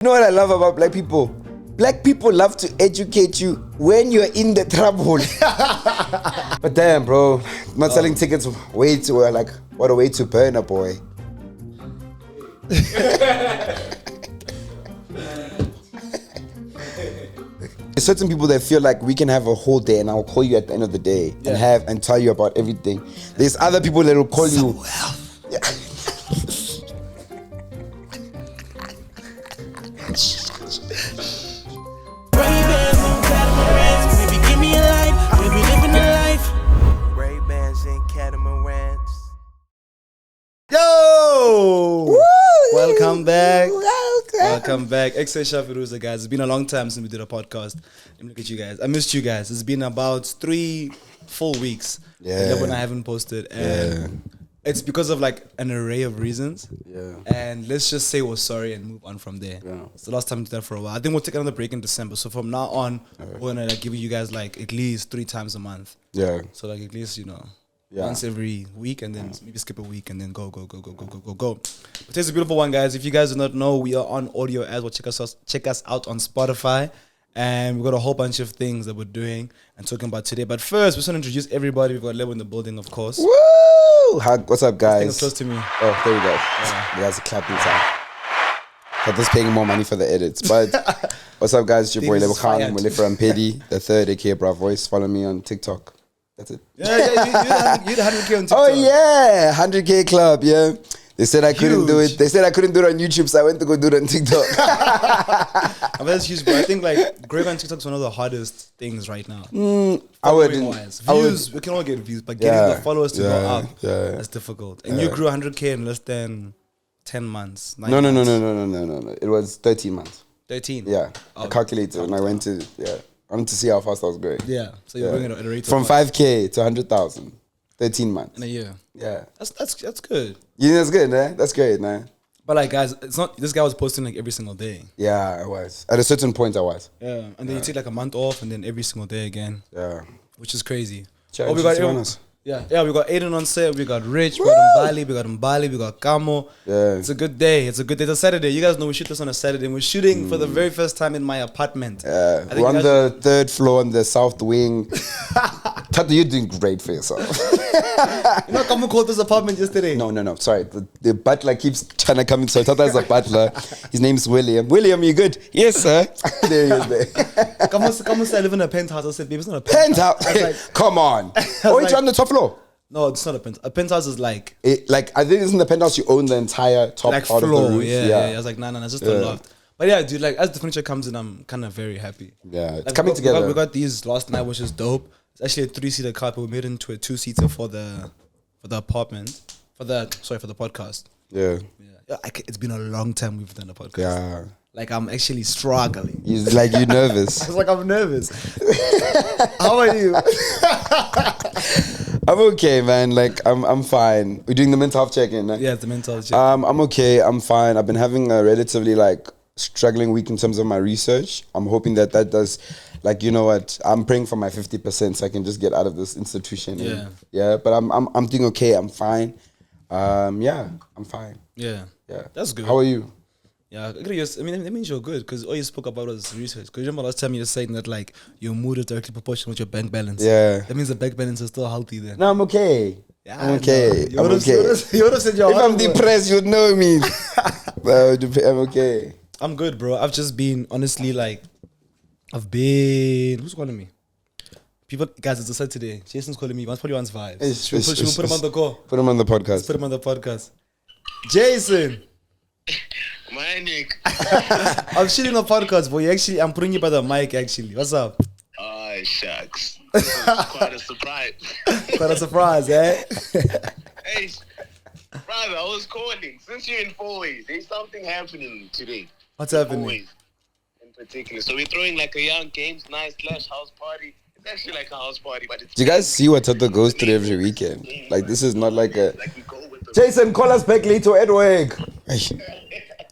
You know what I love about black people? Black people love to educate you when you're in the trouble. But damn, bro, not selling tickets way too like what a way to burn a boy. There's certain people that feel like we can have a whole day and I'll call you at the end of the day and tell you about everything. There's other people that will call you. Yeah. Yo! Woo! Welcome back. Welcome back. Ex-Chef Firuza, guys. It's been a long time since we did a podcast. Let me look at you guys. I missed you guys. It's been about 3 full weeks. Yeah. When I haven't posted. And it's because of like an array of reasons. Yeah. And let's just say we're sorry and move on from there. Yeah. It's the last time we did that for a while. I think we'll take another break in December. So from now on, we're gonna like give you guys like at least 3 times a month. Yeah. So like at least, once every week, and then maybe skip a week, and then go. But today's a beautiful one, guys. If you guys do not know, we are on audio as well. Check us out on Spotify, and we've got a whole bunch of things that we're doing and talking about today. But first, we just want to introduce everybody. We've got Lebo in the building, of course. Woo! What's up, guys? It's close to me. Oh, there we go. Yeah. You guys are clapping time. But this paying more money for the edits. But what's up, guys? It's your boy Lebo Khan. I'm with Rampedi, the third aka Bra Voice. Follow me on TikTok. That's it. Yeah, you had 100K on TikTok. Oh yeah, 100K club. Yeah, they said I couldn't do it. They said I couldn't do it on YouTube, so I went to go do it on TikTok. I mean, that's huge, but I think like growing on TikTok is one of the hardest things right now. I would. Views, we can all get views, but getting the followers to go up, that's difficult. And you grew 100K in less than 10 months. No. It was 13 months. 13. Yeah, I calculated and I went to I wanted to see how fast I was going. Yeah, so you're going at a rate from 5K to 100,000, 13 months. In a year. Yeah. That's good. Yeah, that's good, man. That's great, man. But like, guys, it's not, this guy was posting like every single day. Yeah, I was. At a certain point, I was. Yeah, and then you take like a month off and then every single day again. Yeah. Which is crazy. Oh, we got we got Aiden on set, we got Rich, we got Mbali, we got Kamo. Yeah. It's a good day. It's a Saturday. You guys know we shoot this on a Saturday. We're shooting for the very first time in my apartment. Yeah. We're on the 3rd floor on the south wing. Thato, you're doing great for yourself. You know, Kamo called this apartment yesterday. No. Sorry. The butler keeps trying to come in. So Thato is a butler. His name's William. William, you good? Yes, sir. There he is there. Kamo said I live in a penthouse. I said, babe, it's not a penthouse. Like, come on. Oh, it's on the top floor. No, it's not a penthouse. A penthouse is like... I think it's in the penthouse you own the entire top like part floor, of the roof. Yeah. I was like, nah, it's just a loft. But yeah, dude, like as the furniture comes in, I'm kind of very happy. Yeah, it's like, coming together. We got these last night, which is dope. It's actually a 3-seater car, but we made it into a 2-seater for the apartment. For the podcast. Yeah. It's been a long time we've done a podcast. Yeah. Like I'm actually struggling. You're nervous. I was like, I'm nervous. How are you? I'm okay, man. Like I'm fine. We're doing the mental health check-in. Right? Yeah, it's the mental health check-in. I'm okay. I'm fine. I've been having a relatively struggling week in terms of my research. I'm hoping that does, you know what? I'm praying for my 50% so I can just get out of this institution. Yeah. Yeah. But I'm doing okay. I'm fine. I'm fine. Yeah. That's good. How are you? Yeah, that means you're good because all you spoke about was research. Because remember last time you were saying that like your mood is directly proportional with your bank balance. Yeah. That means the bank balance is still healthy then. No, I'm okay. Yeah, I'm okay. No. You would have said you're if I'm depressed, you'd know me. I'm okay. I'm good, bro. I've just been, honestly, who's calling me? People, guys, it's a Saturday. Jason's calling me. Once 41's vibes. Should we put him on the call? Put him on the podcast. Let's put him on the podcast. Jason. My Nick. I'm shooting a podcast, but I'm putting you by the mic, actually. What's up? Oh, shucks. Quite a surprise. Quite a surprise, eh? Hey, brother, I was calling. Since you're in 4 ways, there's something happening today. What's happening? 4 ways in particular. So we're throwing like a young games night / house party. It's actually like a house party, but it's... Do you guys see what Thato goes through every weekend? Like, this is not like a... Like we go with the... Jason, call us back later at work.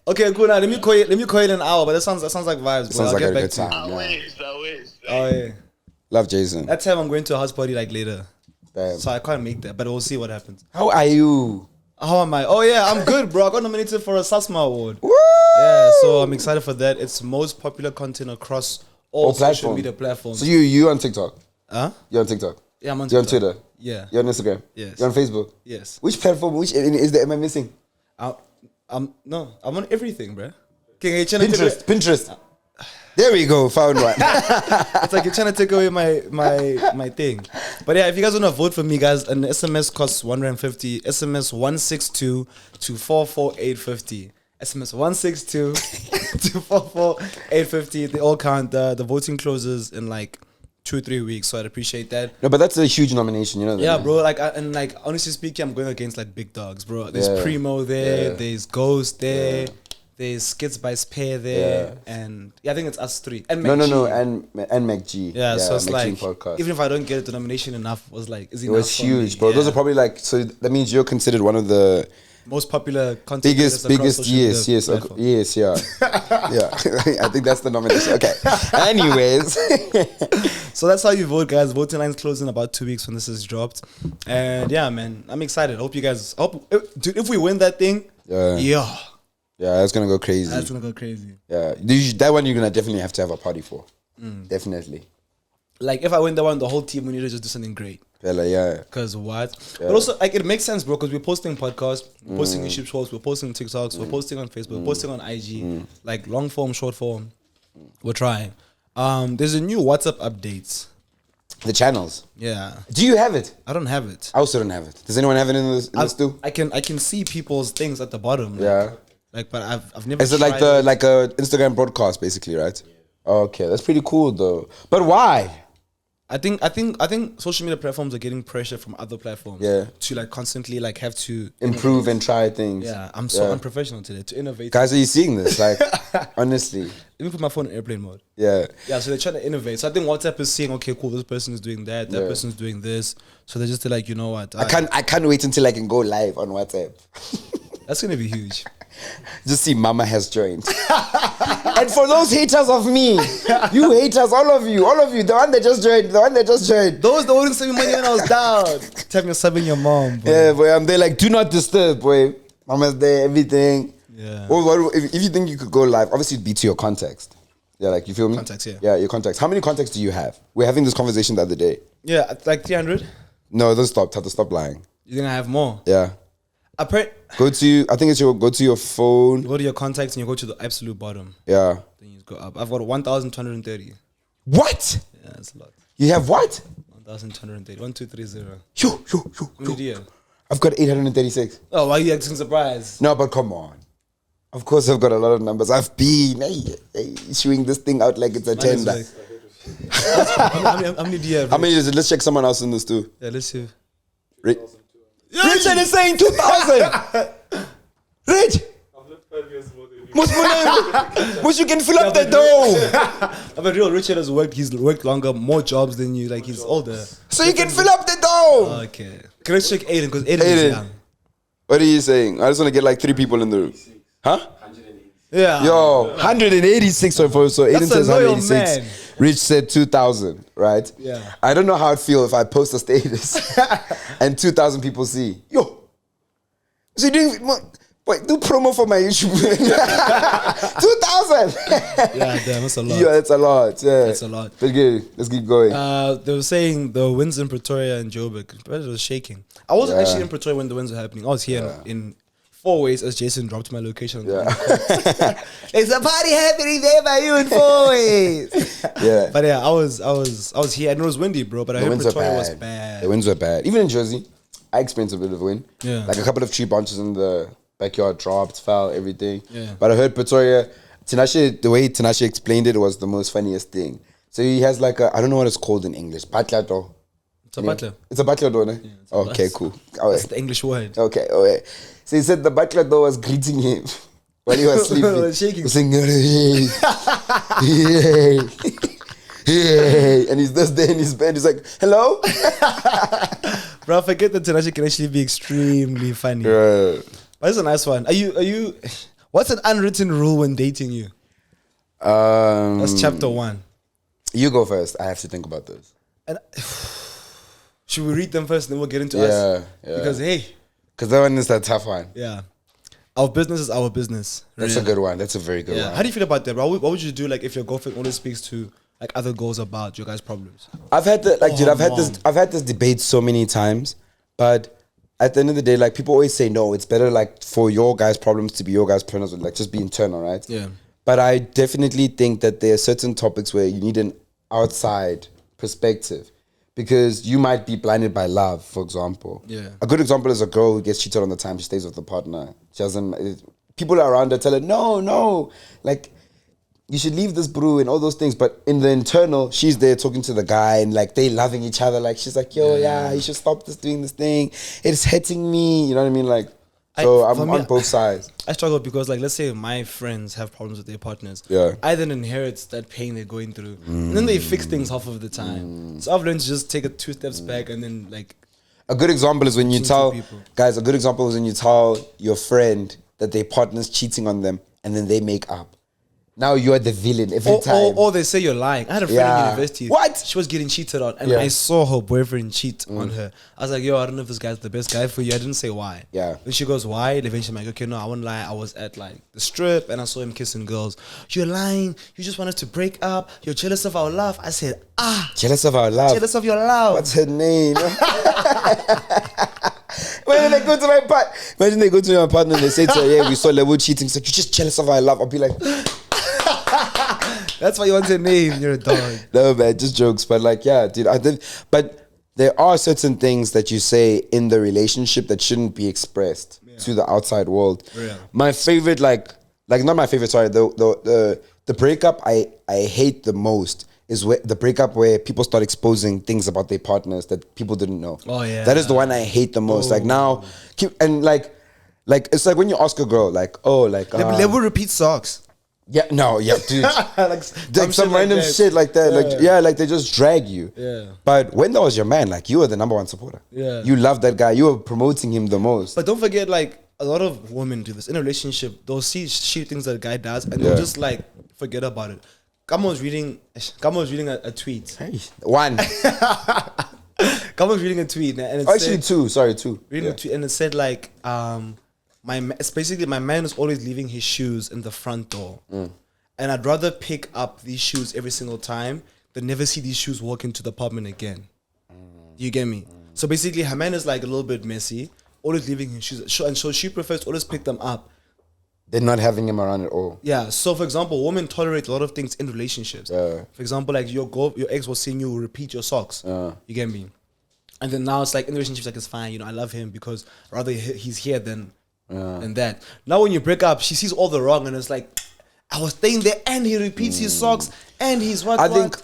Okay, cool. Now let me call you in an hour, but that sounds like vibes. Sounds like a good time. I wish. Oh yeah. Love Jason. That time I'm going to a house party later. Damn. So I can't make that, but we'll see what happens. How are you? How am I? Oh yeah, I'm good, bro. I got nominated for a SASMA award. Woo! Yeah, so I'm excited for that. It's most popular content across all social media platforms. So you on TikTok? Huh? You're on TikTok? Yeah, I'm on You're TikTok. on Twitter? Yeah. You're on Instagram? Yes. You're on Facebook? Yes. Which platform? Which is there? Am I missing? I'm on everything, bro. Pinterest. There we go. Found one. It's like you're trying to take away my thing. But yeah, if you guys want to vote for me, guys, an SMS costs R1.50. SMS 162 to 44850. SMS 162 to 44850. They all count. The voting closes in like 2-3 weeks, so I'd appreciate that. No, but that's a huge nomination, you know. Yeah, bro. Like, honestly speaking, I'm going against like big dogs, bro. There's Primo there. There's Ghost there. There's Skits by Spare there, and I think it's us three. And Mac G. and MacG. Yeah, so it's Mac like, G podcast. even if I don't get the nomination enough, it was huge, bro. Those are probably like, so that means you're considered one of the most popular content biggest, yes, yeah. Yeah, I think that's the nomination. Okay. Anyways. So that's how you vote, guys. Voting lines close in about 2 weeks when this is dropped. And yeah, man, I'm excited. Hope you guys, dude, if we win that thing, yeah, that's gonna go crazy. That's gonna go crazy. Yeah, that one you're gonna definitely have to have a party for. Definitely. Like if I win that one, the whole team we need to just do something great. Yeah. Cause what? Yeah. But also, like, it makes sense, bro. Cause we're posting podcasts, we're posting YouTube shorts, we're posting TikToks, we're posting on Facebook, we're posting on IG, like long form, short form. We're trying. There's a new WhatsApp update. The channels. Yeah. Do you have it? I don't have it. I also don't have it. Does anyone have it in this too? I can see people's things at the bottom. Like, but I've never. Is it like a Instagram broadcast basically, right? Yeah. Okay, that's pretty cool though. But why? I think social media platforms are getting pressure from other platforms. To like constantly like have to improve and try things. Yeah, I'm so unprofessional today to innovate. Guys, are you seeing this? Like, honestly. Let me put my phone in airplane mode. Yeah. Yeah, so they're trying to innovate. So I think WhatsApp is saying, okay, cool, this person is doing that person's doing this. So they're just like, you know what? I can't wait until I can go live on WhatsApp. That's gonna be huge. Just see Mama has joined. And for those haters of me, you haters, all of you, the one that just joined, those that wouldn't send me money when I was down. Tell me you're subbing your mom, boy. Yeah, boy, I'm there like, do not disturb, boy. Mama's there, everything. Yeah. Or if you think you could go live, obviously it'd be to your context. Yeah, like, you feel me? Contacts, yeah. Yeah, your contacts. How many contacts do you have? We're having this conversation the other day. Yeah, like 300. No, don't stop. Have to stop lying. You think I have more? Yeah. Go to your phone. You go to your contacts and you go to the absolute bottom. Yeah. Then you go up. I've got 1,230. What? Yeah, that's a lot. You have what? 1,230. 1230. Yo. How many do you have? I've got 836. Oh, why are you acting surprised? No, but come on. Of course I've got a lot of numbers. I've been issuing this thing out like it's a tender. How many do you have? How many is it? Let's check someone else in this too. Yeah, let's see. Richard is saying 2,000. Rich. I've lived 5 years more than you. Mush, you can fill up the dough. But real Richard has worked. He's worked longer, more jobs than you. Like he's older. So you can fill up the dough. Okay. Can I check Aiden? Because Aiden is young. What are you saying? I just want to get like 3 people in the room. Huh? 180. Yeah. Yo, 186 so Aiden says 186. Man. Rich said 2,000, right? Yeah. I don't know how I'd feel if I post a status and 2,000 people see. Yo. So you doing... Wait, do promo for my YouTube. 2,000. Yeah, damn, that's a lot. Yeah, that's a lot. Yeah, that's a lot. But good, let's keep going. They were saying the winds in Pretoria and Joburg, it was shaking. I wasn't actually in Pretoria when the winds were happening. I was here in 4 ways as Jason dropped my location. It's a party happening there by you in 4 ways. Yeah, but yeah, I was here and it was windy, bro. But I heard Pretoria was bad. The winds were bad. Even in Jersey, I experienced a bit of wind. Yeah, like a couple of tree branches in the backyard dropped, fell, everything. Yeah. But I heard Pretoria, the way Tinashe explained it was the most funniest thing. So he has like I don't know what it's called in English. Butler. It's a butler. It's a butler door, ne? Yeah, okay, cool. That's the English word. Okay, okay. So he said the butler door was greeting him while he was sleeping. He was shaking. Saying, hey. And he's just there in his bed. He's like, hello? Bro, forget that Tinashe can actually be extremely funny. Yeah. But it's a nice one. Are you? What's an unwritten rule when dating you? That's chapter 1. You go first. I have to think about this. And should we read them first, and then we'll get into us? Yeah. Because that one is that tough one. Yeah. Our business is our business. That's a good one. That's a very good one. How do you feel about that, bro? What would you do like if your girlfriend only speaks to like other girls about your guys' problems? I've had I've had this debate so many times, but at the end of the day, like people always say, no, it's better like for your guys' problems to be your guys' problems, like just be internal, right? Yeah. But I definitely think that there are certain topics where you need an outside perspective because you might be blinded by love, for example. Yeah. A good example is a girl who gets cheated on the time she stays with the partner. She doesn't. People around her tell her, no, like you should leave this brew and all those things. But in the internal, she's there talking to the guy and like they loving each other. Like she's like, yo, you should stop doing this thing. It's hurting me. You know what I mean? Like, so I'm on both sides. I struggle because like, let's say my friends have problems with their partners. Yeah. I then inherit that pain they're going through. And then they fix things half of the time. So I've learned to just take it 2 steps back and then like. A good example is when you tell, guys, a good example is when you tell your friend that their partner's cheating on them and then they make up. Now you're the villain every time. Or they say you're lying. I had a friend in university. What? She was getting cheated on, and I saw her boyfriend cheat on her. I was like, yo, I don't know if this guy's the best guy for you. I didn't say why. Yeah. And she goes, why? And eventually I'm like, okay, no, I won't lie. I was at like the strip, and I saw him kissing girls. You're lying. You just want us to break up. You're jealous of our love. I said, jealous of our love. Jealous of your love. What's her name? Imagine they go to my partner. Imagine they go to my partner and they say to her, yeah, we saw level cheating. She's like, you're just jealous of our love. I'll be like, that's why you want her name. You're a dog. No, man, just jokes. But like, yeah, dude, I did. But there are certain things that you say in the relationship that shouldn't be expressed to the outside world. Yeah. My favorite, like not my favorite. Sorry, the breakup I hate the most is where the breakup where people start exposing things about their partners that people didn't know. Oh yeah, that is the one I hate the most. Like now, like it's like when you ask a girl, like, oh, like they will repeat socks. Yeah, dude. like some random shit like that. Like they just drag you. Yeah. But when that was your man, like you were the number one supporter. Yeah. You loved that guy. You were promoting him the most. But don't forget, like a lot of women do this in a relationship. They'll see shit things that a guy does, and they'll just like forget about it. Kamo was reading a tweet. Hey, one. Kamo was reading a tweet, and it actually said, two. Reading a tweet, and it said like, it's basically my man is always leaving his shoes in the front door, and I'd rather pick up these shoes every single time than never see these shoes walk into the apartment again. You get me? So basically, her man is like a little bit messy, always leaving his shoes, and so she prefers to always pick them up. They're not having him around at all. Yeah. So for example, women tolerate a lot of things in relationships. Yeah. For example, like your ex was seeing you repeat your socks. You get me? And then now it's like in the relationship, like it's fine. You know, I love him because rather he's here than that. Now when you break up, she sees all the wrong, and it's like, I was staying there, and he repeats his socks, and he's I think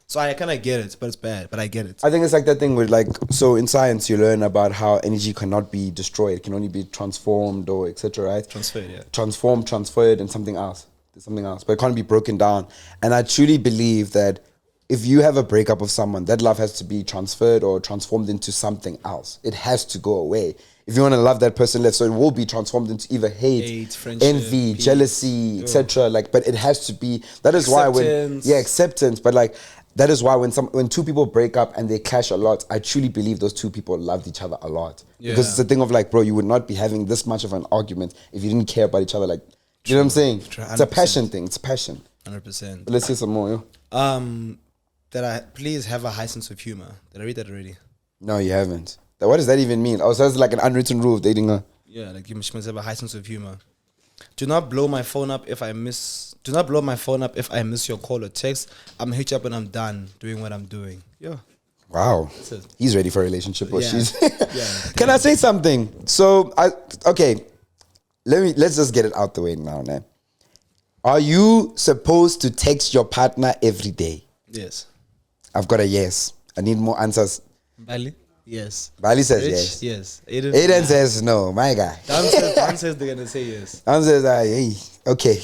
so I kind of get it, but it's bad. But I get it. I think it's like that thing with like, so in science you learn about how energy cannot be destroyed; it can only be transformed or etc. Right? Transferred, yeah. Transferred, and something else. There's something else, but it can't be broken down. And I truly believe that if you have a breakup of someone, that love has to be transferred or transformed into something else. It has to go away. If you want to love that person less, so it will be transformed into either hate friendship, envy, jealousy, etc. Like, but it has to be. That is why acceptance. But like, that is why when two people break up and they clash a lot, I truly believe those two people loved each other a lot. Yeah. Because it's a thing of like, bro, you would not be having this much of an argument if you didn't care about each other. Like, you know what I'm saying? 100%. It's a passion thing. It's a passion. 100%. But let's hear some more. Yo. That I please have a high sense of humor. Did I read that already? No, you haven't. What does that even mean? Oh, so it's like an unwritten rule of dating her. Yeah, like you must have a high sense of humor. Do not blow my phone up if I miss your call or text. I'm hitch up and I'm done doing what I'm doing. Yeah. Wow. He's ready for a relationship or she's Can I say something? So let's just get it out the way now, man. Are you supposed to text your partner every day? Yes. I've got a yes. I need more answers. Bali? Yes. Bali says Rich? yes. Yes. Aiden says no, my guy. Dan says they're gonna say yes. Dan says hey. Okay.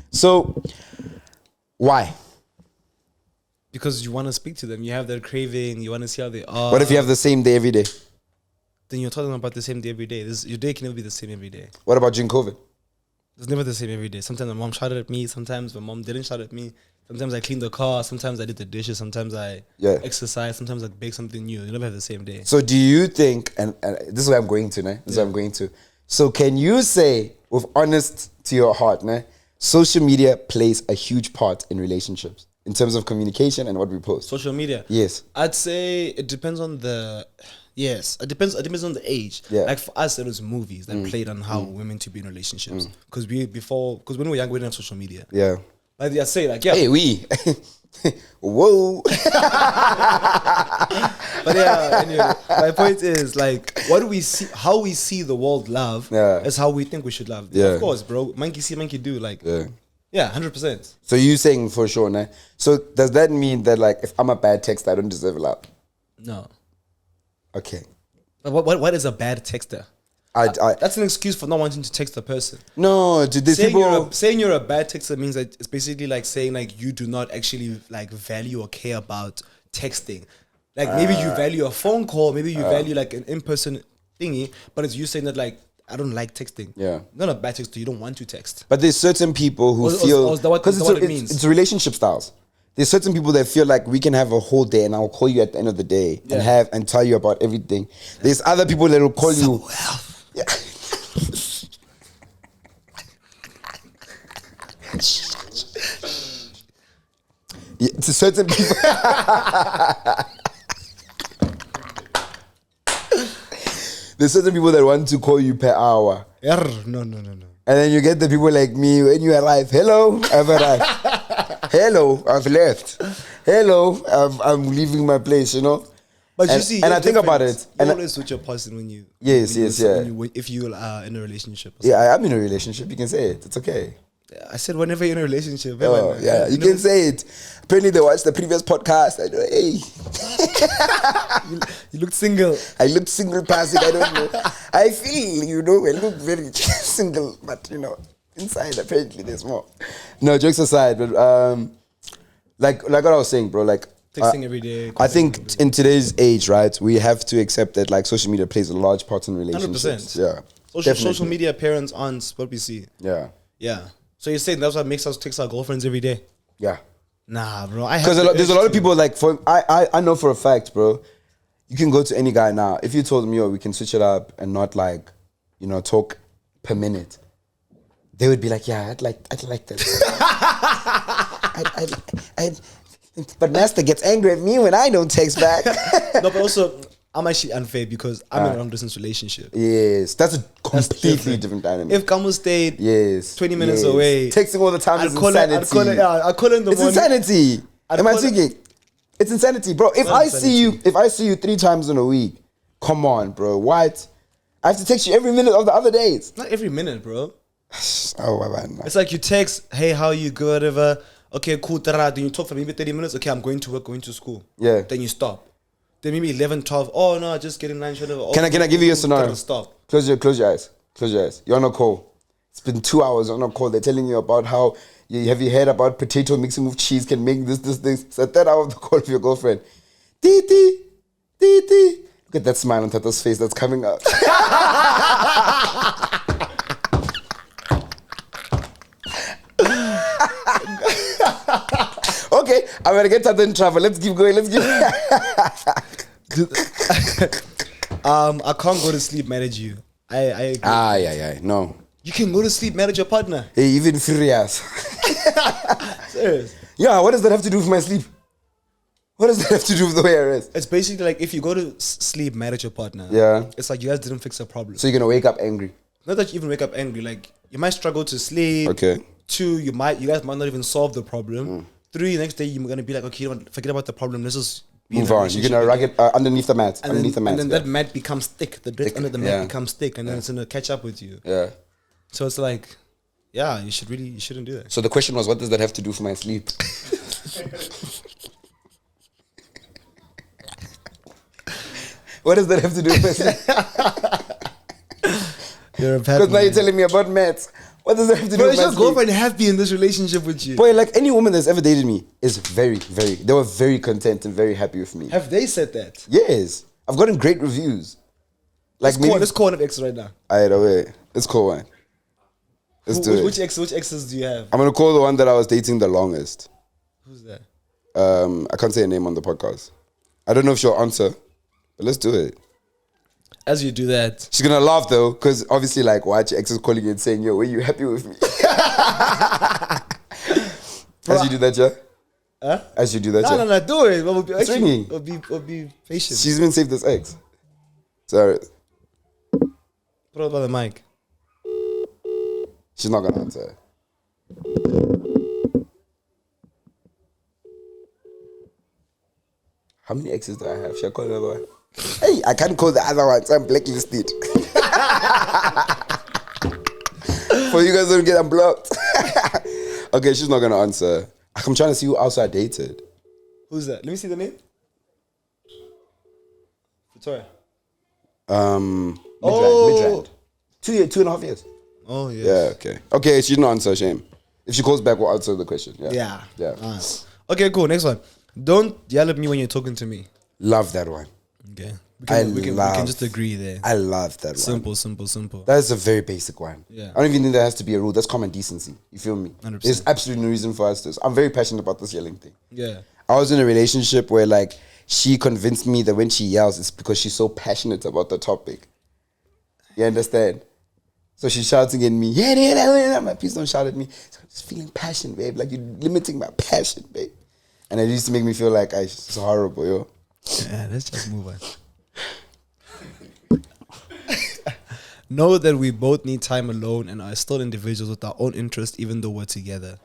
So why? Because you want to speak to them. You have that craving. You want to see how they are. What if you have the same day every day? Then you're talking about the same day every day. Your day can never be the same every day. What about during COVID? It's never the same every day. Sometimes my mom shouted at me. Sometimes my mom didn't shout at me. Sometimes I cleaned the car. Sometimes I did the dishes. Sometimes I exercise. Sometimes I bake something new. You never have the same day. So do you think, and this is where I'm going to now. This is where I'm going to. So can you say, with honest to your heart, social media plays a huge part in relationships in terms of communication and what we post? Social media. Yes. I'd say it depends on the. Yes, it depends on the age. Yeah. Like for us, it was movies that played on how women to be in relationships. Because when we were young, we didn't have social media. Yeah. Like I say, like yeah. Hey, we. Whoa. But yeah, anyway, my point is like, what do we see? How we see the world love is how we think we should love. Yeah. Of course, bro. Monkey see, monkey do. Like, yeah, 100%. So you saying for sure, nah? So does that mean that like if I'm a bad texter, I don't deserve love? No. Okay. But what is a bad texter? That's an excuse for not wanting to text a person. No, dude, these people... saying you're a bad texter means that it's basically like saying like you do not actually like value or care about texting. Like maybe you value a phone call, maybe you value like an in-person thingy, but it's you saying that like I don't like texting. Yeah. Not a bad texter, you don't want to text. But there's certain people who feel... Because it's relationship styles. There's certain people that feel like we can have a whole day and I'll call you at the end of the day and tell you about everything. There's other people that will call you... Yeah. To certain people... There's certain people that want to call you per hour. No. And then you get the people like me, when you arrive, hello, I've arrived. Hello, I've left. Hello, I'm leaving my place, you know? But you see, and I think about it. You always switch your person when you... Yes. If you are in a relationship. Yeah, I'm in a relationship. You can say it. It's okay. I said whenever you're in a relationship. Oh, yeah, you can say it. Apparently they watched the previous podcast. I know, hey. You looked single. I looked single passing. I don't know. I feel, I look very single. But, inside apparently there's more. No, jokes aside. But like what I was saying, bro, like... Texting every day. I think in today's age, right, we have to accept that like social media plays a large part in relationships. 100%. Yeah. Social media, parents, aunts, what we see. Yeah. Yeah. So you're saying that's what makes us text our girlfriends every day? Yeah. Nah, bro. Because there's a lot of people like I know for a fact, bro. You can go to any guy now. If you told me, we can switch it up and not like, talk per minute, they would be like, yeah, I'd like that. But Master gets angry at me when I don't text back. No, but also, I'm actually unfair because I'm in a long distance relationship. Yes, that's a completely different dynamic. If Kamu stayed 20 minutes away, texting all the time is insanity. I'd call it in the morning. It's insanity. Am I thinking? It's insanity, bro. If I see you 3 times in a week, come on, bro. What? I have to text you every minute of the other days. Not every minute, bro. Oh, man. It's like you text, hey, how you good, whatever. Okay, cool. Then you talk for maybe 30 minutes. Okay, I'm going to work, going to school. Yeah. Then you stop. Then maybe 11, 12. Oh, no, just getting lunch. Can I give you a scenario? Stop. Close your eyes. Close your eyes. You're on a call. It's been 2 hours on a call. They're telling you about how, have you heard about potato mixing with cheese can make this. It's the 3rd hour of the call for your girlfriend. Titi. Look at that smile on Thato's face that's coming out. Okay, I'm gonna get Thato in trouble. Let's keep going. I can't go to sleep, manage you. I agree. Yeah. No. You can go to sleep, manage your partner. Hey, even furious. Serious. Yeah, what does that have to do with my sleep? What does that have to do with the way I rest? It's basically like if you go to sleep, manage your partner. Yeah. It's like you guys didn't fix a problem. So you're gonna wake up angry. Not that you even wake up angry. Like you might struggle to sleep. Okay. 2, you guys might not even solve the problem. 3, next day you're gonna be like, okay, forget about the problem. Let's just move on. You're gonna rug it underneath the mat. And then that mat becomes thick. The dirt under the mat becomes thick, and then it's gonna catch up with you. Yeah. So it's like, yeah, you shouldn't do that. So the question was, what does that have to do for my sleep? What does that have to do with my sleep? You're a bad Because now you're telling me about maths. What does that have to do with my sleep? Is your girlfriend happy in this relationship with you? Boy, like any woman that's ever dated me is they were very content and very happy with me. Have they said that? Yes. I've gotten great reviews. Like let's call an ex right now. Either way. Let's call one. Let's do it. Which exes do you have? I'm gonna call the one that I was dating the longest. Who's that? I can't say a name on the podcast. I don't know if she'll answer, but let's do it. As you do that, She's gonna laugh though, because obviously, like, watch your ex is calling you and saying, "Yo, were you happy with me?" As you do that, yeah. huh? As you do that, No, do it. We'll be, It's ringing. We'll be patient. She's been saved as ex. Sorry, Put it by the mic. she's not gonna answer. How many exes do I have? Should I call another one? Hey, I can't call the other one, so I'm blacklisted. For you guys don't get unblocked. Okay, she's not gonna answer. I'm trying to see who else I dated. Who's that? Let me see the name. Victoria. Midrand. 2.5 years. Oh yeah. Yeah, okay. Okay, she didn't answer, shame. If she calls back, we'll answer the question. Yeah. Nice. Okay, cool. Next one. Don't yell at me when you're talking to me. Love that one. Okay. We can just agree there. I love that one. Simple. That is a very basic one. Yeah. I don't even think there has to be a rule. That's common decency. You feel me? 100%. There's absolutely no reason for us to. I'm very passionate about this yelling thing. Yeah. I was in a relationship where, like, she convinced me that when she yells, it's because she's so passionate about the topic. You understand? So she's shouting at me, yeah, my please don't shout at me. So I'm just feeling passion, babe. Like, you're limiting my passion, babe. And it used to make me feel like it's horrible, yo. Yeah, let's just move on. Know that we both need time alone and are still individuals with our own interests, even though we're together.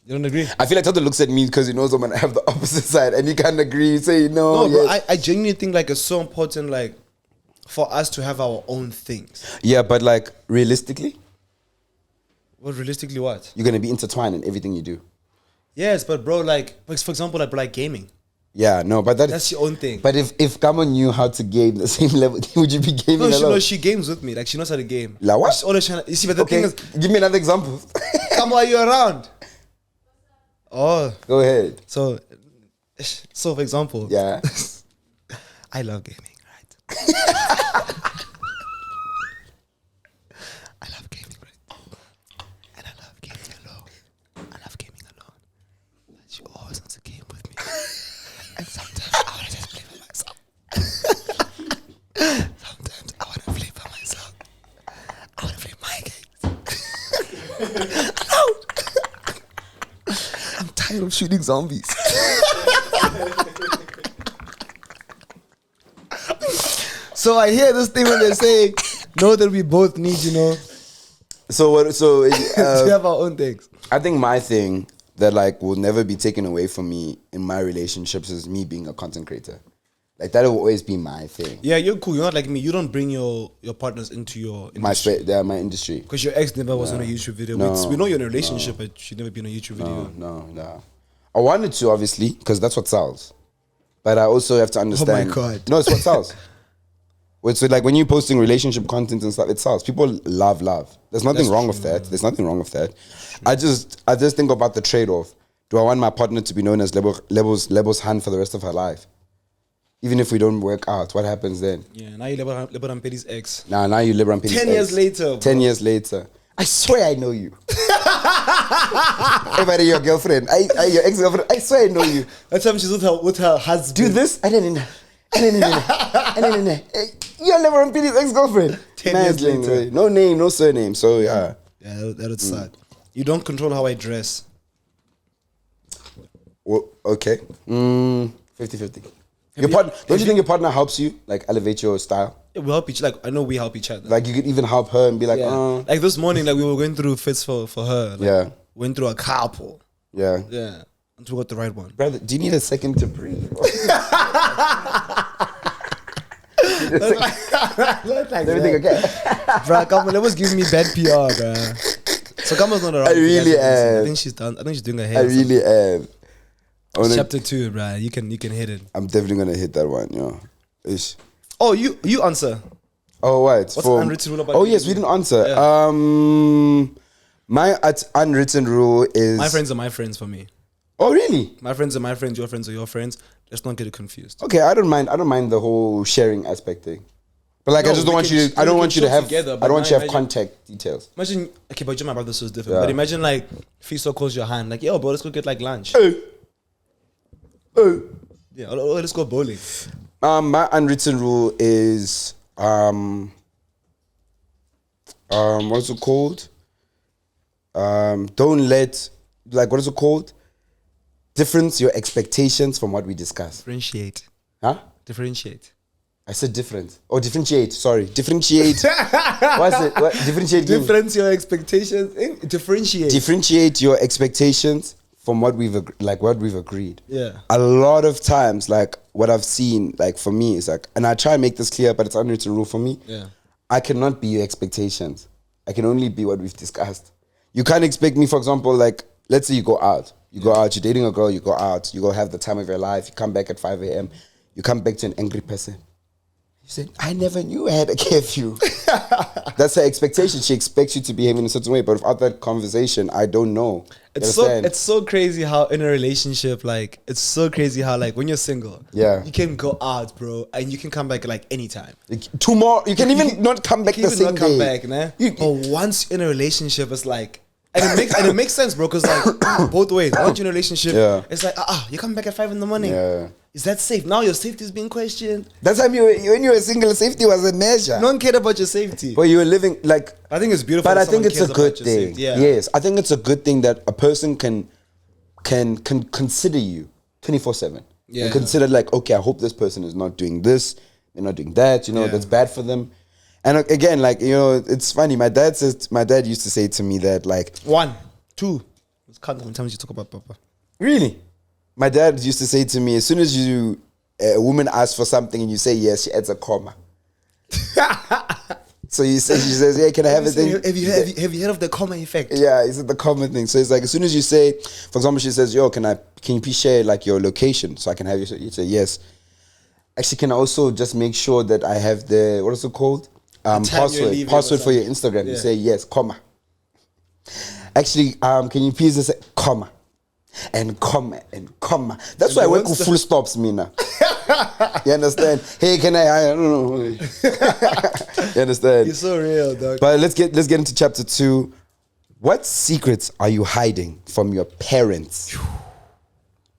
You don't agree? I feel like Thato looks at me because he knows I'm gonna have the opposite side, and he can't agree. Say no. No, yes. bro. I genuinely think like it's so important, like, for us to have our own things. Yeah, but like realistically, Well, realistically, what? you're gonna be intertwined in everything you do. Yes, but bro, like, for example, like gaming. Yeah, no, but That's your own thing. But if Kamo knew how to game the same level, would you be gaming alone? She games with me. Like, she knows how to game. Like what? She's always trying to, you see, but the thing is, give me another example. come while you're around. Oh, Go ahead. so for example, Yeah. I love gaming, right? I love gaming, right? And I love gaming alone. I love gaming alone. But she always wants to game with me. And sometimes I want to just play by myself. Sometimes I want to play by myself. I want to play my games. Alone. I'm tired of shooting zombies. So I hear this thing when they're saying, know that we both need, So what? So to have our own things. I think my thing that like will never be taken away from me in my relationships is me being a content creator. Like that will always be my thing. Yeah, you're cool. You're not like me. You don't bring your partners into your industry. My industry. Because your ex never was on a YouTube video. No, we know you're in a relationship, but she'd never been on a YouTube video. No. I wanted to, obviously, because that's what sells. But I also have to understand. Oh my God. No, it's what sells. So like when you're posting relationship content and stuff, it sells. People love. There's nothing wrong with that. There's nothing wrong with that. I just think about the trade-off. Do I want my partner to be known as Lebo's hand for the rest of her life? Even if we don't work out, what happens then? Yeah, now you're Rampedi's ex. Now you live Rampedi's 10 years later, bro. 10 years later. I swear I know you. Everybody, your girlfriend. Your ex-girlfriend. I swear I know you. That time she's with her husband. Do this? I didn't know. You're never Rampedi's ex-girlfriend. 10 years later. No name, no surname. So yeah. Yeah, that's sad. You don't control how I dress. Well, okay. 50-50. Your partner, don't you think your partner helps you like elevate your style? Yeah, we help each. Like I know we help each other. Like you could even help her and be like, yeah. Like this morning, like we were going through fits for her. Like, yeah. Went through a couple. Yeah. Yeah. Until we got the right one. Brother, do you need a second to breathe? Everything okay? Bro, come on, let's give me bad PR, bro. So Kama's not around. I really am. I think she's done. I think she's doing her hair. I really am. Chapter 2, bro. You can hit it. I'm definitely gonna hit that one, yo. Ish. Oh, you answer. Oh, what? What's the unwritten rule about? Oh yes, we didn't answer. Yeah. My unwritten rule is my friends are my friends for me. Oh really? My friends are my friends. Your friends are your friends. Let's not get it confused. Okay, I don't mind the whole sharing aspect thing. But like, No, I just don't we want can- you to. I don't we want can you to chill have. together, I but don't want now you to have imagine- contact details. Imagine, okay, but my brother so different. Yeah. But imagine like Fiso calls your hand, like, yo, bro, let's go get like lunch. Yeah, let's go bowling. My unwritten rule is what's it called? Don't let, like, what is it called? Difference your expectations from what we discuss. Differentiate. Huh? Differentiate. I said different. Oh, differentiate. Sorry. Differentiate. What's it? What? Differentiate. Difference your expectations. Differentiate. Differentiate your expectations from what we've what we've agreed. Yeah. A lot of times, like what I've seen, like for me, is like, and I try and make this clear, but it's unwritten rule for me. Yeah. I cannot be your expectations. I can only be what we've discussed. You can't expect me, for example, like, let's say you go out. You go out, you're dating a girl, you go out, you go have the time of your life, you come back at 5 a.m., you come back to an angry person. You said, I never knew I had a curfew. That's her expectation. She expects you to behave in a certain way, but without that conversation, I don't know. It's so crazy how in a relationship, like, it's so crazy how, like, when you're single, Yeah. you can go out, bro, and you can come back like anytime. Tomorrow, you can even not come back You the can same even not come day. back, nah? But once you're in a relationship, it's like, and it makes sense, bro, because like both ways. Once you're in a relationship, Yeah. it's like, you come back at 5 a.m. Yeah. Is that safe? Now your safety is being questioned. That's time when you were single, safety was a measure. No one cared about your safety. But you were living like. I think it's beautiful. But that I think someone it's a cares about good your thing. safety. Yeah. Yes, I think it's a good thing that a person can consider you 24/7. Yeah. And consider like, okay, I hope this person is not doing this, they're not doing that. You know, Yeah. that's bad for them. And again, like, you know, it's funny. My dad used to say to me that, like, 1, 2. Let's count how many times you talk about Papa. really, my dad used to say to me, as soon as a woman asks for something and you say yes, she adds a comma. So she says, yeah, can I have a thing? Have you heard of the comma effect? Yeah, it's the common thing. So it's like, as soon as you say, for example, she says, yo, can you please share like your location so I can have you? So you say yes. Actually, can I also just make sure that I have what is it called? Password for your Instagram. You say yes, comma. Actually, can you please just say comma and comma and comma? That's why I work with full stops, Mina. You understand? Hey, can I don't know. You understand? You're so real, dog. But let's get into chapter 2. What secrets are you hiding from your parents?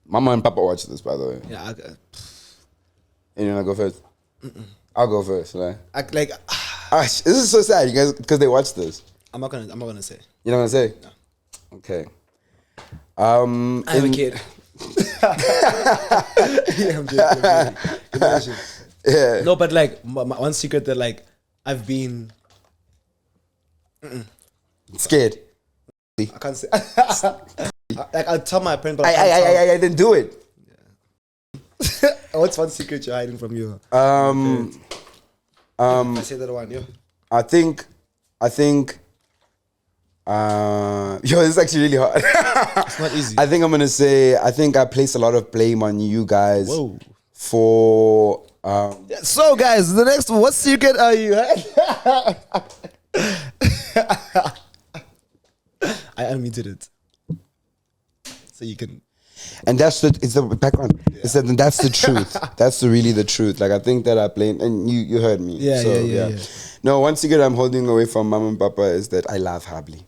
Mama and Papa watch this, by the way. Yeah, And you wanna go first? I'll go first, right? this This is so sad, you guys, because they watch this. I'm not gonna say. You know what I'm saying? No. Okay. I have a kid. Yeah, I'm joking. Imagine. Yeah. No, but like my one secret that like I've been Scared. I can't say like I'll tell my parents, but I didn't do it. what's one secret you're hiding from you? I say that one, yeah. I think yo, this is actually really hard. It's not easy. I think I'm gonna say I place a lot of blame on you guys. Whoa. For So guys, the next one, what secret are you I unmuted it. So you can. and it's the background. Yeah. That's the truth. That's really the truth. Like, I think that I blame, and you heard me. Yeah. No, one secret I'm holding away from Mama and Papa is that I love Habli.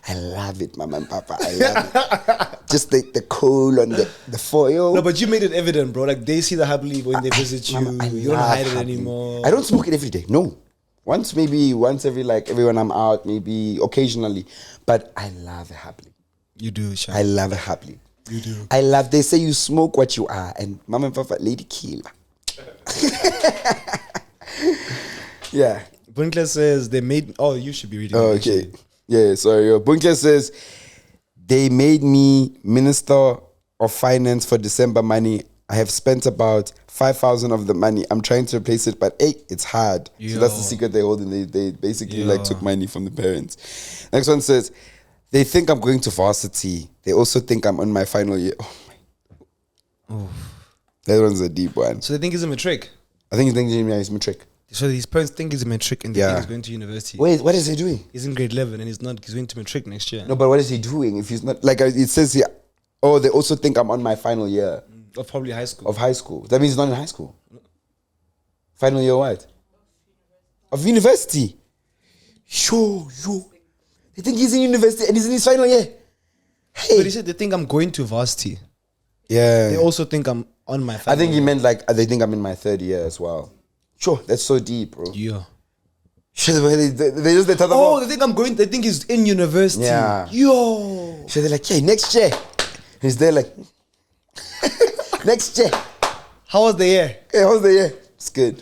I love it, Mama and Papa. I love it. Just the coal on the foil. No, but you made it evident, bro. Like they see the happily when they visit you. Mama, You don't hide it Habli. anymore. I don't smoke it every day. No. Once every when I'm out, maybe occasionally. But I love a Habli. You do, Sean. I love a Habli. You do. They say you smoke what you are, and Mama and Papa, lady killer. Yeah. Bunkler says they made. Oh, you should be reading. Oh, it, okay. actually. Yeah, sorry. Bunkler says they made me Minister of Finance for December money. I have spent about 5,000 of the money. I'm trying to replace it, but hey, it's hard. So that's the secret they hold, and they basically like took money from the parents. Next one says they think I'm going to varsity. They also think I'm on my final year. Oh my. That one's a deep one. So they think he's a matric. I think he's matric. So his parents think he's a matric and they think he's going to university. Wait, what is he doing? He's in grade 11 and he's not. He's going to matric next year. No, but what is he doing if he's not? Like it says here, oh, they also think I'm on my final year Of probably high school. of high school. That means he's not in high school. Final year what? of university. Yo. They think he's in university and he's in his final year. Hey. But he said they think I'm going to varsity. Yeah. They also think I'm on my final I think he year. meant like they think I'm in my 3rd year as well. Sure, that's so deep, bro. Yeah. Shit, they just they talk Oh, about. they think he's in university. Yeah. Yo. So they're like, hey, next year. He's there like, next year. How was the year? Hey, how's the year? It's good.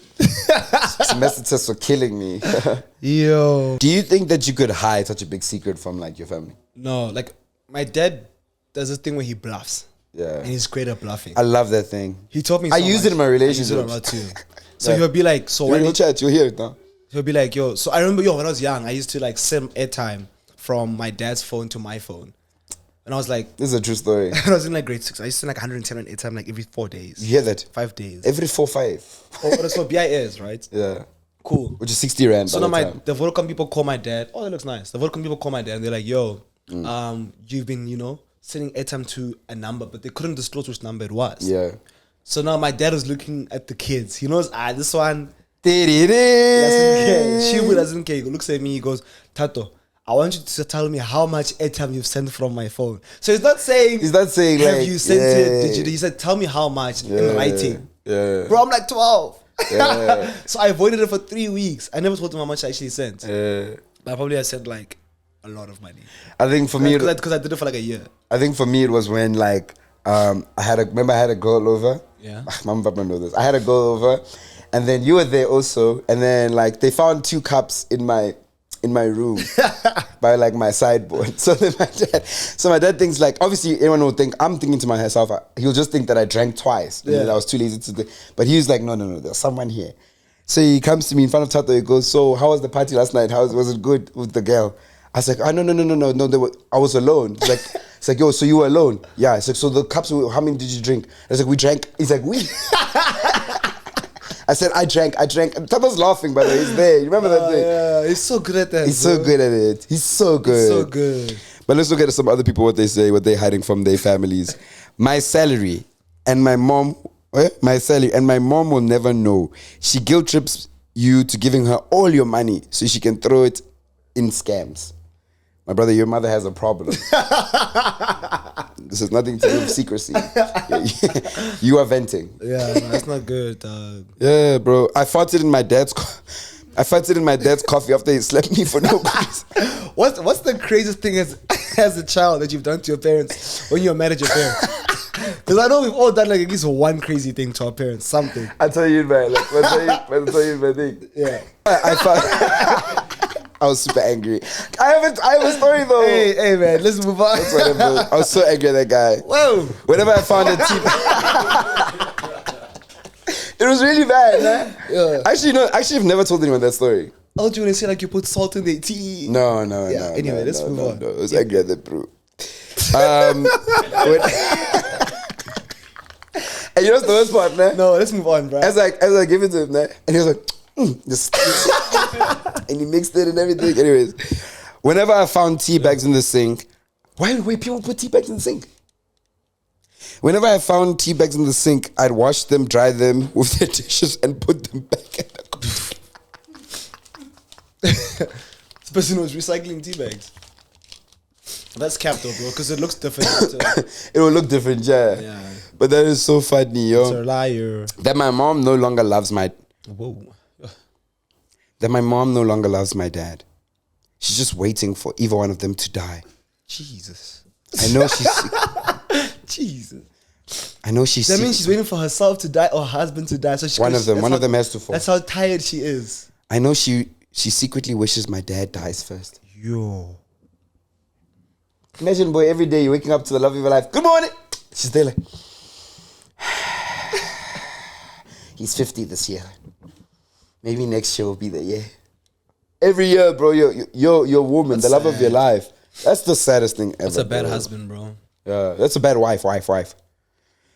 Semester tests were killing me. Yo. Do you think that you could hide such a big secret from like your family? No, like my dad does this thing where he bluffs. Yeah. And he's great at bluffing. I love that thing. He taught me I so use much. it in my I use relationship. it a lot too. So Yeah. he'll be like, so You're when in chat, you'll hear it now. he'll be like, yo, so I remember, when I was young, I used to like send airtime from my dad's phone to my phone. And I was like, This is a true story. when I was in like grade 6, I used to send like 110 on airtime like every 4 days. You hear that? 5 days. Every 4-5. Oh, that's what BIS, right? Yeah. Cool. Which is 60 rand. So by now the time. the Vodacom people call my dad. Oh, that looks nice. The Vodacom people call my dad and they're like, yo, you've been, sending airtime to a number, but they couldn't disclose which number it was. Yeah. So now my dad was looking at the kids. He knows, this one Doesn't doesn't care. She doesn't care. He looks at me, he goes, Thato, I want you to tell me how much airtime you've sent from my phone. So he's not saying, He's not saying have like, you sent yeah, it? Did you? He said, tell me how much in writing. Yeah. Bro, I'm like 12. Yeah. So I avoided it for 3 weeks. I never told him how much I actually sent. Yeah. But I probably sent like a lot of money. I think for me, Because I did it for like a year. I think for me it was when like I had a girl over. Yeah. Mom and Papa know this. I had a girl over, and then you were there also, and then like they found 2 cups in my room by like my sideboard. So then my dad thinks like, obviously anyone will think I'm thinking to myself, he'll just think that I drank twice. And then I was too lazy to do. But he was like, no, there's someone here. So he comes to me in front of Thato. He goes, so how was the party last night? Was it good with the girl? I was like, oh, no, I was alone. It's like, yo, so you were alone? Yeah. It's like, so the cups, how many did you drink? I was like, we drank. He's like, we. I said, I drank. Tato's laughing, by the way. He's there. You remember that thing? Yeah, he's so good at that. He's so good at it. He's so good. He's so good. But let's look at some other people, what they say, what they're hiding from their families. My salary and my mom will never know. She guilt trips you to giving her all your money so she can throw it in scams. My brother, your mother has a problem. This has nothing to do with secrecy. You are venting. Yeah, no, that's not good, dog. Yeah, bro. I farted in my dad's coffee after he slapped me for no reason. What's the craziest thing as a child that you've done to your parents when you're mad at your parents? Because I know we've all done like at least one crazy thing to our parents, something. I'll tell you, man. I'll tell you my thing. Yeah. I was super angry. I have a story though. Hey, man, let's move on. That's whatever. I was so angry at that guy. Whoa. Whenever I found a tea it was really bad, man. Yeah. Actually, I've never told anyone that story. Oh, do you want to say like you put salt in the tea? No. Yeah, anyway, let's move on. No. I was angry at the bro. And you know what's the worst part, man? No, let's move on, bro. As I give it to him, man, and he was like, and he mixed it and everything. Anyways, whenever I found tea bags in the sink, why people put tea bags in the sink? Whenever I found tea bags in the sink, I'd wash them, dry them with the dishes, and put them back in the container. This person was recycling tea bags. That's capped though, bro, because it looks different. It will look different, yeah. But that is so funny, yo. It's a liar. That my mom no longer loves my dad. She's just waiting for either one of them to die. Jesus. I know she's Jesus. I know she's That means she's waiting for herself to die or her husband to die. So one of them has to fall. That's how tired she is. I know she secretly wishes my dad dies first. Yo. Imagine, boy, every day you're waking up to the love of your life. Good morning. She's there like, he's 50 this year. Maybe next year will be the year. Every year, bro, your woman, the love of your life. That's the saddest thing ever. That's a bad bro. husband, bro. Yeah, that's a bad wife.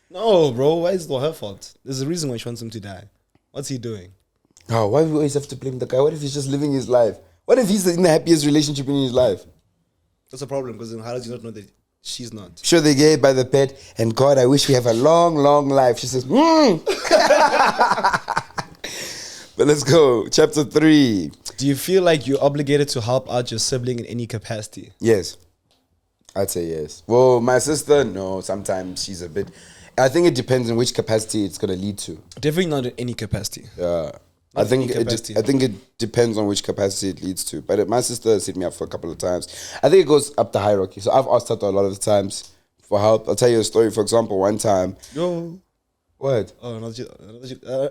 No, bro. Why is it all her fault? There's a reason why she wants him to die. What's he doing? Oh, why do we always have to blame the guy? What if he's just living his life? What if he's in the happiest relationship in his life? That's a problem because then how does he not know that she's not? Sure, they get by the pet, and God, I wish we have a long, long life. She says, But But let's go. Chapter 3. Do you feel like you're obligated to help out your sibling in any capacity? Yes. I'd say yes. Well, my sister, no. Sometimes she's a bit... I think it depends on which capacity it's going to lead to. Definitely not in any capacity. Yeah. I think it depends on which capacity it leads to. But my sister has hit me up for a couple of times. I think it goes up the hierarchy. So I've asked her a lot of the times for help. I'll tell you a story. For example, one time... Yo. What? Oh, this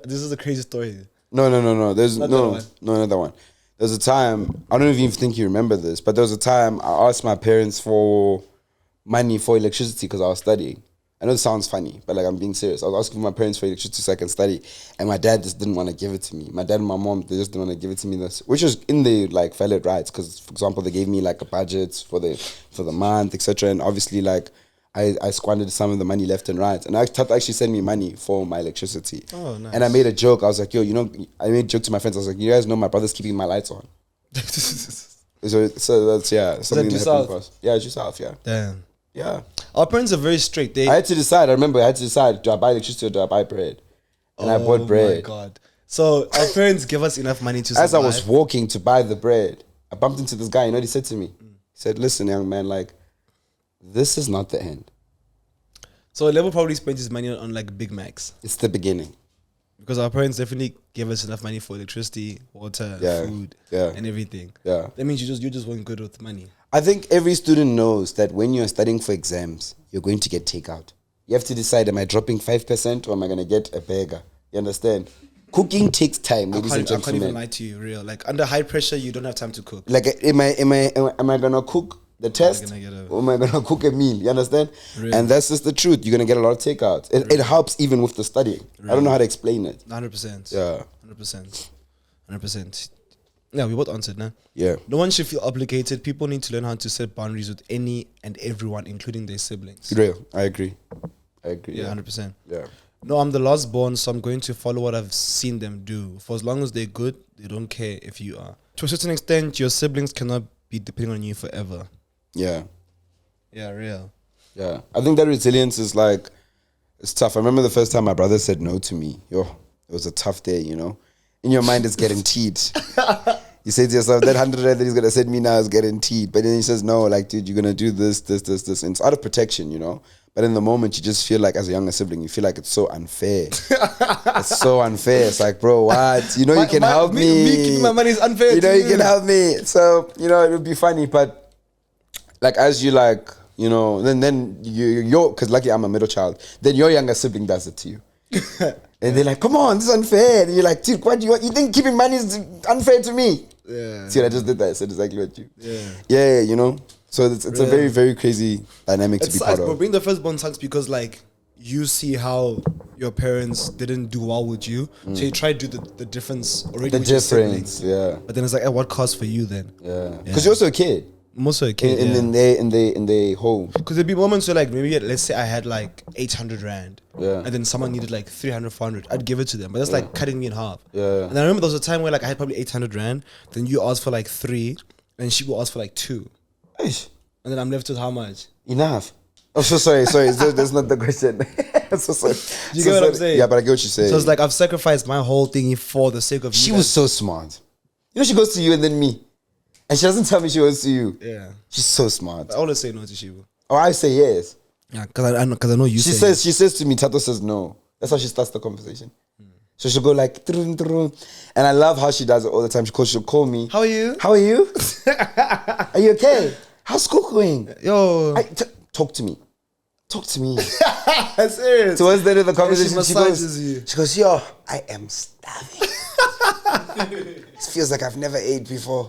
is a crazy story. No. There's another one. There's a time, I don't even think you remember this, but there was a time I asked my parents for money for electricity because I was studying. I know it sounds funny, but like I'm being serious. I was asking my parents for electricity so I can study, and my dad just didn't want to give it to me. My dad and my mom, they just didn't want to give it to me, which was in the like valid rights because, for example, they gave me like a budget for the month, etc. And obviously, like I squandered some of the money left and right, and Thato actually sent me money for my electricity. Oh, nice. And I made a joke. I was like, yo, I made a joke to my friends. I was like, you guys know my brother's keeping my lights on. so that's something that happened for us. Yeah, it's just south. Yeah. Damn. Yeah. Our parents are very strict. I had to decide. I remember I had to decide: do I buy electricity or do I buy bread? And I bought bread. Oh my god! So our parents give us enough money to survive. As I was walking to buy the bread, I bumped into this guy. You know what he said to me? He said, "Listen, young man, like this is not the end." So Level probably spent his money on like Big Macs. It's the beginning. Because our parents definitely gave us enough money for electricity, water, food, and everything. Yeah. That means you just weren't good with money. I think every student knows that when you're studying for exams, you're going to get takeout. You have to decide, am I dropping 5% or am I going to get a burger? You understand? Cooking takes time, ladies and gentlemen. I can't even lie to you, real. Like under high pressure, you don't have time to cook. Like, am I going to cook the test or am I going to cook a meal? You understand? Really? And that's just the truth. You're going to get a lot of takeout. It helps even with the studying. Really? I don't know how to explain it. 100%. Yeah. 100%. Yeah, we both answered now. Yeah. No one should feel obligated. People need to learn how to set boundaries with any and everyone, including their siblings. Real. I agree. Yeah, 100%. Yeah. No, I'm the last born, so I'm going to follow what I've seen them do. For as long as they're good, they don't care if you are. To a certain extent, your siblings cannot be depending on you forever. Yeah. Yeah, real. Yeah. I think that resilience is like, it's tough. I remember the first time my brother said no to me. It was a tough day, you know. In your mind, it's guaranteed. You say to yourself, that 100 rand that he's going to send me now is guaranteed. But then he says, no, like, dude, you're going to do this. And it's out of protection, you know. But in the moment, you just feel like, as a younger sibling, you feel like it's so unfair. It's so unfair. It's like, bro, what? You know, you can help me. Me keeping my money is unfair. You know, you can help me. So, you know, it would be funny. But, like, as you, like, you know, then you're, because lucky I'm a middle child, then your younger sibling does it to you. And they're like, come on, this is unfair. And you're like, dude, what do you want? You think keeping money is unfair to me? Yeah. See, I just did that. I said exactly what you. Yeah, you know. So it's a very, very crazy dynamic to be part of. But being the firstborn sucks because, like, you see how your parents didn't do well with you. So you try to do the difference already. The difference, yeah. But then it's like, at what cost for you then? Yeah. Because you're also a kid. I'm also a kid. In their home. Because there'd be moments where, like, maybe let's say I had like 800 rand, and then someone needed like 300, 400. I'd give it to them, but that's like cutting me in half. Yeah. And I remember there was a time where like I had probably 800 rand, then you asked for like 3, and she will ask for like 2, Eish. and then I'm left with how much? Enough. Oh, so sorry. That's not the question. So sorry. Do you get what I'm saying? Yeah, but I get what you're saying. So it's like I've sacrificed my whole thing for the sake of you. She was so smart. You know, she goes to you and then me. And she doesn't tell me she goes to you. Yeah. She's so smart. I always say no to Shiva. Oh, I say yes. Yeah, because I know you. She says to me, Thato says no. That's how she starts the conversation. So she'll go like, trun, trun. And I love how she does it all the time. She'll call me. How are you? How are you? Are you okay? How's school going? Yo. Talk to me. Talk to me. Serious. Towards the end of the conversation, she goes, yo, I am starving. It feels like I've never ate before.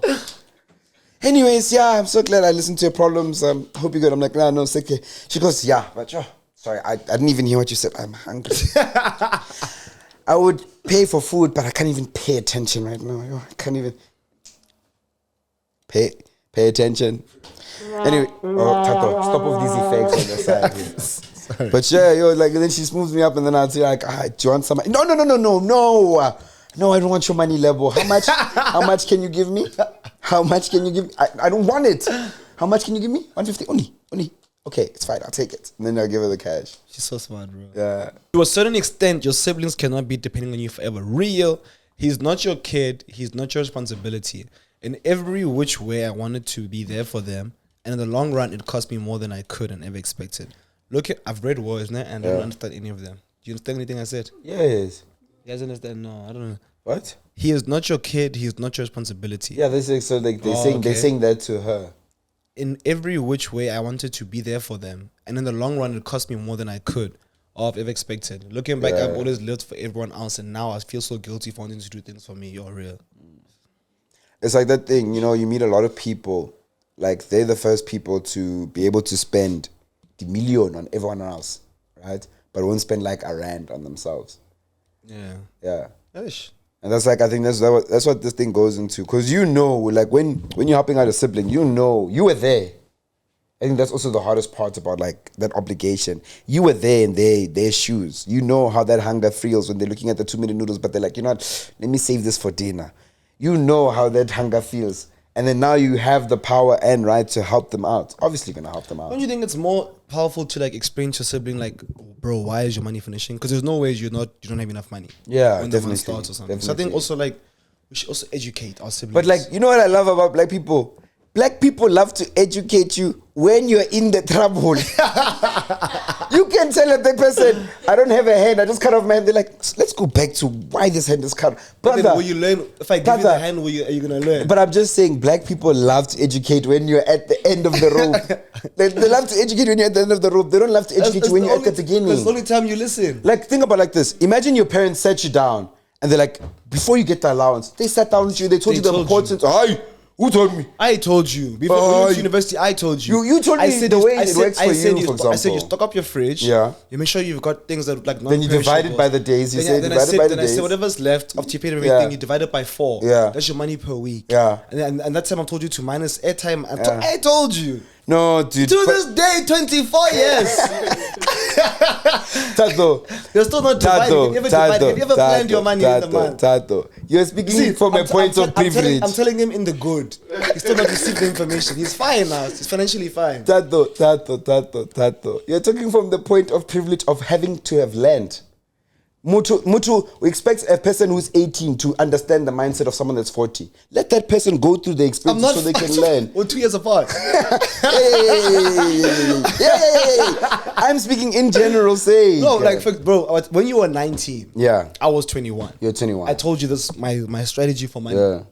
Anyways, yeah, I'm so glad I listened to your problems. Hope you're good. I'm like, nah, no, it's okay. She goes, yeah, but sorry, I didn't even hear what you said. I'm hungry. I would pay for food, but I can't even pay attention right now. I can't even pay attention. Anyway, Thato, stop all these effects on the side here. Sorry. But yeah, like, then she smooths me up and then I'd say like, do you want some? No, I don't want your money level. How much can you give me? How much can you give me? I don't want it. How much can you give me? 150 only. Okay, it's fine, I'll take it. And then I'll give her the cash. She's so smart, bro. Yeah. To a certain extent, your siblings cannot be depending on you forever. Real. He's not your kid. He's not your responsibility. In every which way, I wanted to be there for them. And in the long run, it cost me more than I could and ever expected. Look, I've read words, and I don't understand any of them. Do you understand anything I said? Yes. You guys understand? No, I don't know. What? He is not your kid. He is not your responsibility. Yeah, they're saying that to her. In every which way, I wanted to be there for them. And in the long run, it cost me more than I could or have ever expected. Looking back, I've always lived for everyone else. And now I feel so guilty for wanting to do things for me. You're real. It's like that thing, you know, you meet a lot of people. Like, they're the first people to be able to spend the million on everyone else, right? But won't spend like a rand on themselves. Yeah. Yeah. Ish. And that's like, I think that's what this thing goes into. Because you know, like when you're helping out a sibling, you know, you were there. I think that's also the hardest part about like that obligation. You were there in their shoes. You know how that hunger feels when they're looking at the 2-minute noodles, but they're like, you know what, let me save this for dinner. You know how that hunger feels. And then now you have the power and right to help them out. Obviously going to help them out. Don't you think it's more powerful to like explain to your sibling like, bro, why is your money finishing? Because there's no ways you don't have enough money. Yeah, when definitely. the month starts or something. Definitely. So I think also like we should also educate our siblings. But like, you know what I love about black people? Black people love to educate you when you're in the trouble. You can tell a black person, I don't have a hand, I just cut off my hand. They're like, let's go back to why this hand is cut. But then will you learn? If I give you the hand, are you going to learn? But I'm just saying, black people love to educate when you're at the end of the rope. they love to educate when you're at the end of the rope. They don't love to educate you when you're at the beginning. That's the only time you listen. Like, think about it like this. Imagine your parents sat you down and they're like, before you get the allowance, they sat down with you, they told you the importance. Hi. Who told me? I told you. Before we went to university, I told you. You told me the way it works for you, for example. I said you stock up your fridge. Yeah. You make sure you've got things that like then you divide it by the days. You say divide it by the days. I said whatever's left after you paid everything, you divide it by 4. Yeah. That's your money per week. Yeah. And that time I told you to minus airtime. I told you. No, dude. To this day, 24 years. Thato. You're still not dividing. Have you ever planned your money in the month? Thato. You're speaking from a point of privilege. I'm telling him in the good. He's still not received the information. He's fine now. He's financially fine. Thato. You're talking from the point of privilege of having to have learned. Mutu, we expect a person who's 18 to understand the mindset of someone that's 40. Let that person go through the experience so they can learn. We're 2 years apart. Yeah. I'm speaking in general, say. No, like, bro, when you were 19, I was 21. You're 21. I told you this, my strategy for money. Yeah.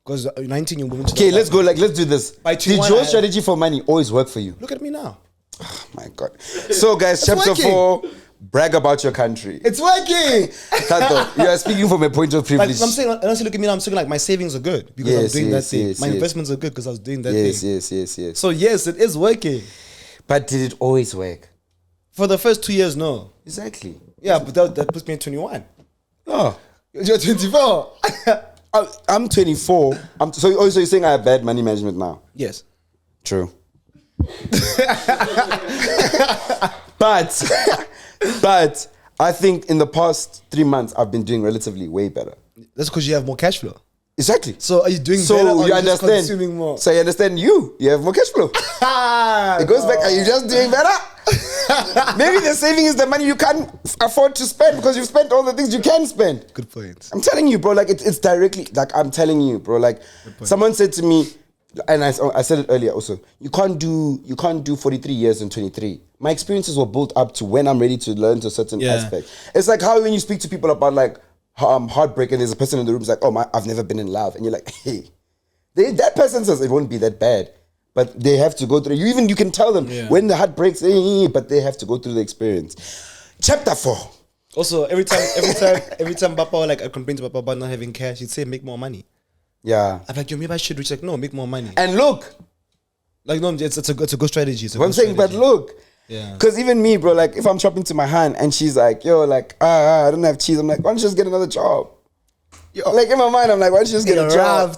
Because 19, you're moving to okay, let's do this. Did your strategy for money always work for you? Look at me now. Oh, my God. So, guys, chapter 4. Brag about your country. It's working. Thato, you are speaking from a point of privilege. Like, I'm saying, honestly, look at me now. I'm saying like my savings are good because I was doing that thing. My investments are good because I was doing that thing. Yes. So yes, it is working. But did it always work? For the first 2 years, no. Exactly. Yeah, but that puts me at 21. Oh, you're 24. I'm 24. So you're saying I have bad money management now? Yes. True. But I think in the past 3 months I've been doing relatively way better. That's because you have more cash flow. Exactly. So are you doing better or you are you just understand, consuming more? So you understand you have more cash flow. It goes back, are you just doing better? Maybe the saving is the money you can't afford to spend because you've spent all the things you can spend. Good point. I'm telling you, bro, like it's directly, like I'm telling you, bro, like someone said to me, and I said it earlier also, you can't do 43 years in 23. My experiences were built up to when I'm ready to learn to a certain aspect. It's like how when you speak to people about like heartbreak and there's a person in the room who's like, I've never been in love. And you're like, hey, that person says it won't be that bad. But they have to go through, you can tell them when the heart breaks, but they have to go through the experience. Chapter 4. Also, every time Papa, like I complain to Papa about not having cash, he'd say, make more money. Yeah. I'm like, yo, maybe I should reach, like, no, make more money. And look. Like, no, it's a good strategy. I'm saying, but look. Yeah. Because even me, bro, like, if I'm shopping to my hand and she's like, yo, like, I don't have cheese. I'm like, why don't you just get another job? Yo, like, in my mind, I'm like, why don't you just get a job?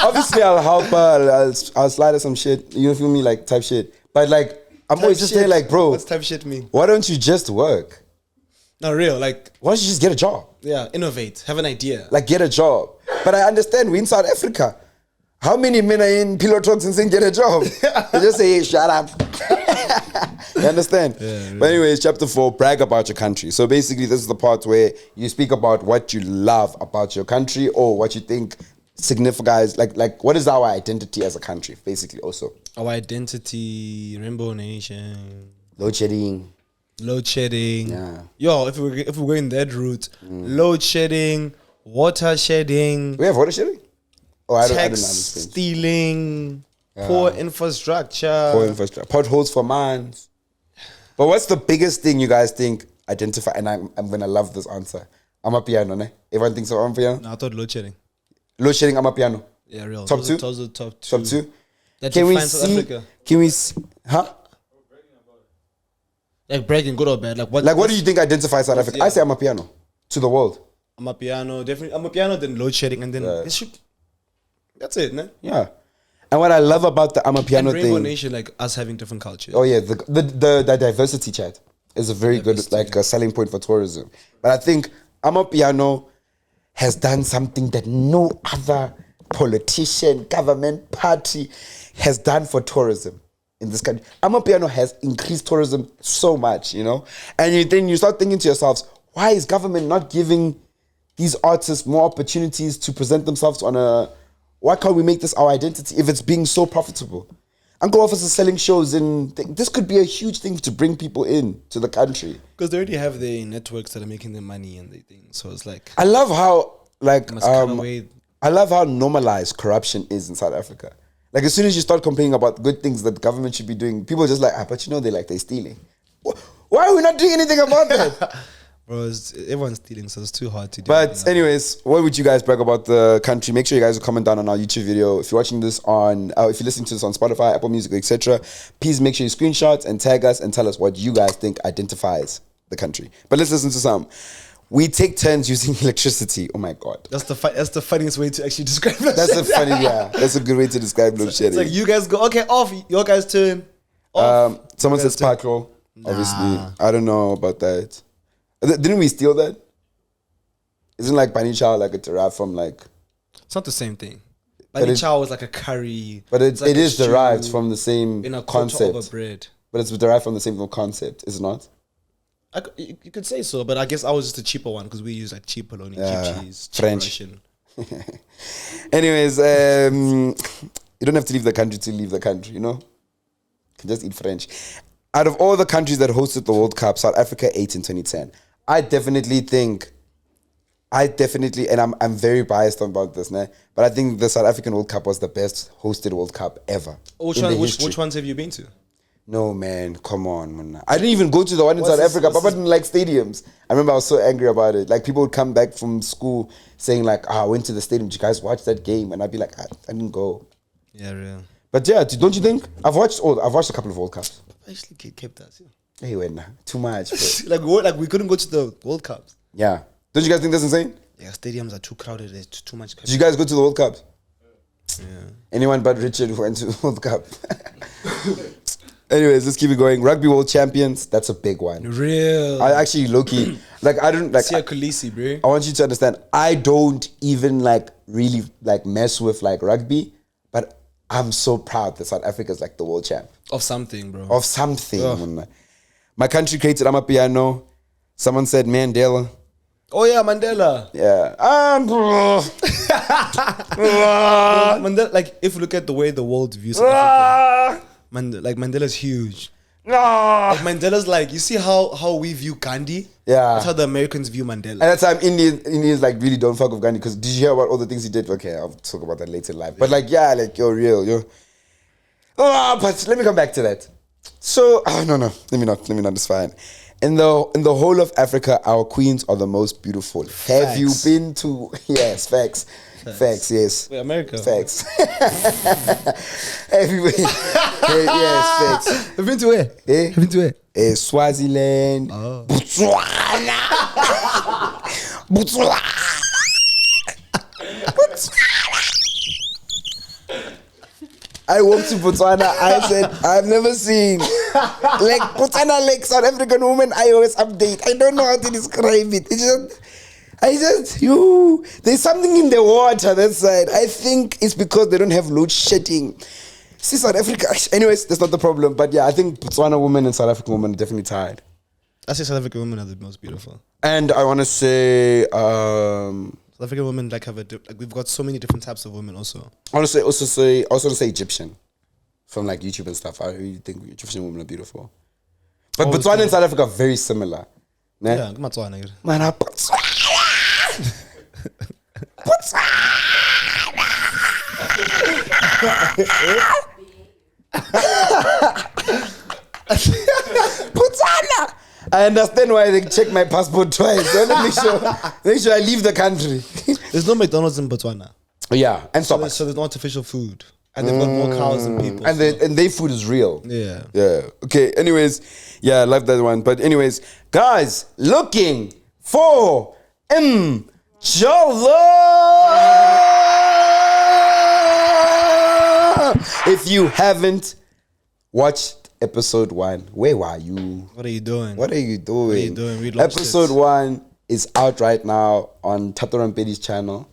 Obviously, I'll help her. I'll slide her some shit. You feel me? Like, type shit. But, like, I'm always just saying, like, bro. What's type shit mean? Why don't you just work? Not real. Like, why don't you just get a job? Yeah, innovate. Have an idea. Like, get a job. But I understand we're in South Africa. How many men are in pillow talks and saying get a job? They just say, hey, shut up. You understand? Yeah, But anyways, chapter 4, brag about your country. So basically, this is the part where you speak about what you love about your country or what you think signifies, like what is our identity as a country, basically. Also, our identity, Rainbow Nation, load shedding. load shedding. Yeah. Yo, if we're going that route, load shedding, water shedding, We have water shedding. Oh, I don't tax understand. stealing, poor infrastructure. Poor infrastructure, potholes for mines. But what's the biggest thing you guys think identify? And I'm gonna love this answer. I'm a piano, ne? Everyone thinks I'm a piano. No, I thought load shedding. Load shedding, I'm a piano. Yeah, real. Top two? Those are top two. Top 2. That Can we defines South see? Africa. Can we? Huh? Like bragging, good or bad? Like what? Like, what do you think identifies South Africa? Yeah. I say I'm a piano to the world. I'm a piano, definitely. I'm a piano, then load shedding, and then it should. That's it, man. Yeah. And what I love about the I'm a piano And Rainbow thing. Nation, like us having different cultures. Oh yeah, the diversity chat is a very good like a selling point for tourism. But I think Amapiano has done something that no other politician, government, party has done for tourism in this country. Amapiano has increased tourism so much, you know? And then you start thinking to yourselves, why is government not giving these artists more opportunities to present themselves on a... Why can't we make this our identity if it's being so profitable? Uncle Office is selling shows and this could be a huge thing to bring people in to the country. Because they already have their networks that are making them money and they think. So it's like... I love how like away. I love how normalized corruption is in South Africa. Like as soon as you start complaining about good things that the government should be doing, people are just like, but you know they're stealing. Why are we not doing anything about that? Bro, everyone's stealing, so it's too hard to do. But anyways, what would you guys brag about the country? Make sure you guys will comment down on our YouTube video. If you're watching this on, if you're listening to this on Spotify, Apple Music, etc., please make sure you screenshot and tag us and tell us what you guys think identifies the country. But let's listen to some. We take turns using electricity. Oh my god, that's the funniest way to actually describe it. that's a funny, yeah. That's a good way to describe load shedding. It's like you guys go, okay, off. Your guys turn. Off. Someone says Paco. Obviously, I don't know about that. Didn't we steal that? Isn't like Bani Chow like a derived from like... It's not the same thing. Bani Chow is like a curry. But it like is derived from the same in a concept. Of a bread. But it's derived from the same concept, is it not? You could say so, but I guess I was just a cheaper one because we use like cheap bologna, cheap cheese, cheap French. Russian. Anyways, you don't have to leave the country to leave the country, you know? You can just eat French. Out of all the countries that hosted the World Cup, South Africa ate in 2010. I definitely, and I'm very biased about this, né? But I think the South African World Cup was the best hosted World Cup ever. Which ones have you been to? No, man, come on, man. I didn't even go to the one in South Africa, but I didn't like stadiums. I remember I was so angry about it. Like, people would come back from school saying, like, I went to the stadium. Did you guys watch that game? And I'd be like, I didn't go. Yeah, real. But yeah, don't you think? I've watched a couple of World Cups. I actually kept us. Yeah. Hey, wait, nah, too much. like we couldn't go to the World Cups. Yeah. Don't you guys think that's insane? Yeah, stadiums are too crowded. There's too much. Did you guys go to the World Cups? Yeah. Anyone but Richard who went to the World Cup. Anyways, let's keep it going. Rugby World Champions, that's a big one. Real. I actually low-key, like, I don't, like... Sia Khaleesi, bro. I want you to understand, I don't even, like, really, like, mess with, like, rugby, but I'm so proud that South Africa is, like, the world champ. Of something, bro. Of something. My country created Amapiano. Someone said Mandela. Oh, yeah, Mandela. Yeah. Mandela, like, if you look at the way the world views South Africa, Mandela's huge. Like Mandela's like, you see how we view Gandhi? Yeah. That's how the Americans view Mandela. And that's why Indians like really don't fuck with Gandhi, because did you hear about all the things he did? Okay, I'll talk about that later in life. But like, yeah, like you're real. But let me come back to that. So, no, let me not, it's fine. In the whole of Africa, our queens are the most beautiful. Have you been to... Yes, facts. Facts, yes. Wait, America? Facts. Everywhere. Yes, facts. Have you been to where? Have you been to where? Swaziland. Oh. Botswana. I walked to Botswana. I said, I've never seen like Botswana, like South African woman. I always update. I don't know how to describe it. There's something in the water that side. I think it's because they don't have load shedding. See, South Africa. Anyways, that's not the problem. But yeah, I think Botswana women and South African women are definitely tied. I say South African women are the most beautiful. And I want to say, South African women like we've got so many different types of women. Also, I want to say Egyptian, from like YouTube and stuff. I really think Egyptian women are beautiful. But Botswana and South Africa are very similar. Nah? Yeah, Botswana. Man, Botswana. Botswana. I understand why they check my passport twice. They want to make sure I leave the country. There's no McDonald's in Botswana. Yeah, and so there's no artificial food, and they've got more cows than people. And their food is real. Yeah. Yeah. Okay. Anyways, yeah, I love that one. But anyways, guys, looking for Inshallah. If you haven't watched episode 1, where were you? What are you doing? What are you doing? We Episode 1 is out right now on Thato Rampedi's channel.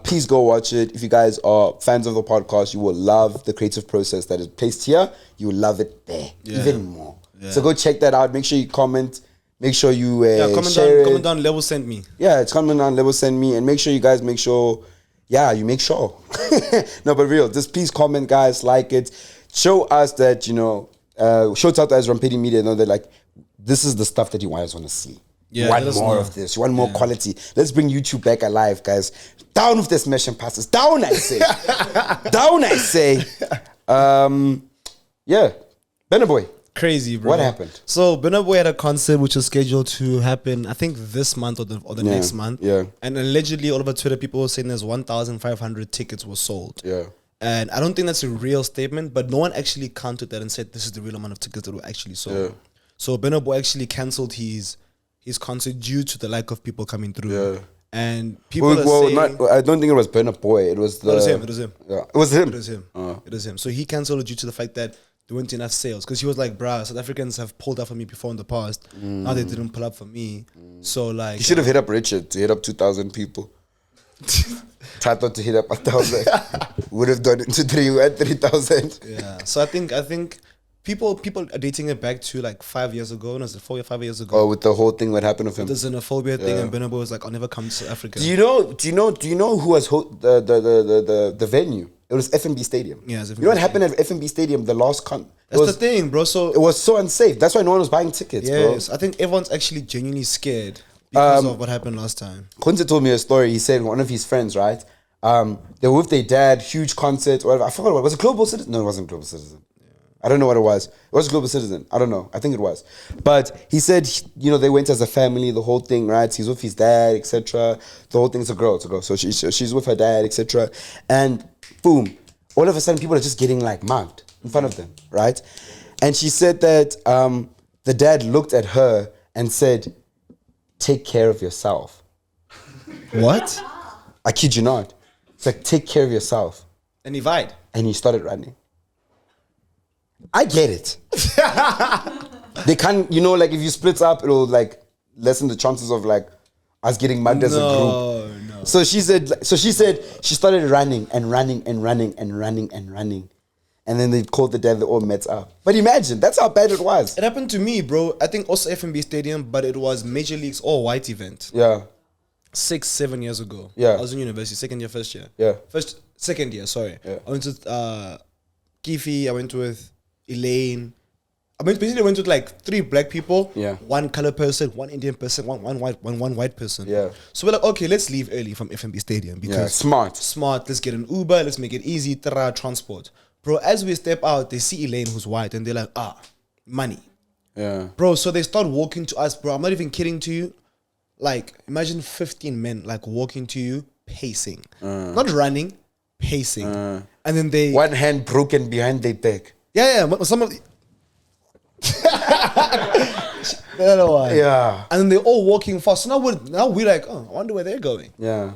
Please go watch it. If you guys are fans of the podcast, you will love the creative process that is placed here. You will love it there even more. Yeah. So go check that out. Make sure you comment. Make sure you share comment down. Level send me. Yeah, it's comment down. Level send me, and make sure you guys make sure. Yeah, you make sure. No, but real. Just please comment, guys. Like it. Show us that show Thato as Rampedi Media. Know that like this is the stuff that you guys want to see. Yeah, you want more of this. You want more quality. Let's bring YouTube back alive, guys. Down with the smash and passes. Down, I say. Down, I say. Yeah. Benna Boy. Crazy, bro. What happened? So Benna Boy had a concert which was scheduled to happen, I think this month or the next month. Yeah. And allegedly, all over Twitter, people were saying there's 1,500 tickets were sold. Yeah. And I don't think that's a real statement, but no one actually counted that and said this is the real amount of tickets that were actually sold. Yeah. So Benna Boy actually cancelled his concert due to the lack of people coming through. Yeah. And people are saying... I don't think it was Benna Boy. It was the... It was him. Yeah. It was him? It was him. It was him. So he cancelled it due to the fact that there weren't enough sales. Because he was like, bruh, South Africans have pulled up for me before in the past. Now they didn't pull up for me. So like... You should have hit up Richard to hit up 2,000 people. Thato to hit up 1,000. Would have done it to 3,000. Yeah. So I think... People are dating it back to like 5 years ago. No, was it 4 or 5 years ago? Oh, with the whole thing that happened with him. The xenophobia thing, and Benna Boy was like, "I'll never come to South Africa." Do you know who was the venue? It was FNB Stadium. Yeah, you know what happened at FNB Stadium? The last That's the thing, bro. So it was so unsafe. That's why no one was buying tickets. Yes, bro. I think everyone's actually genuinely scared because of what happened last time. Kunze told me a story. He said one of his friends, right? They were with their dad, huge concert, whatever. I forgot what it was. A Global Citizen? No, it wasn't Global Citizen. I don't know what it was. It was Global Citizen. I don't know. I think it was. But he said, they went as a family, the whole thing, right? He's with his dad, etc. The whole thing's a girl. So she's with her dad, etc. And boom, all of a sudden people are just getting like mugged in front of them, right? And she said that the dad looked at her and said, "Take care of yourself." What? I kid you not. It's like, take care of yourself. And he vied. And he started running. I get it. They can't, like if you split up, it'll like lessen the chances of like us getting mugged as a group. No. So she said she started running and running and running and running and running. And then they called the dad, they all met up. But imagine, that's how bad it was. It happened to me, bro. I think also FNB Stadium, but it was Major League's all-white event. Yeah. 6-7 years ago. Yeah. I was in university, second year, first year. Yeah. Second year, sorry. Yeah. I went with Kifi, I went with Elaine. I basically went with like 3 black people, 1 color person, 1 Indian person, one white person. Yeah. So we're like, okay, let's leave early from FNB Stadium because smart. Let's get an Uber, let's make it easy, transport. Bro, as we step out, they see Elaine who's white and they're like, money. Yeah. Bro, so they start walking to us, bro. I'm not even kidding to you. Like, imagine 15 men like walking to you, pacing. Not running, pacing. And then they... One hand broken behind their back. Yeah. Some of the... I don't know why. Yeah. And then they're all walking fast. So now we're like, I wonder where they're going. Yeah.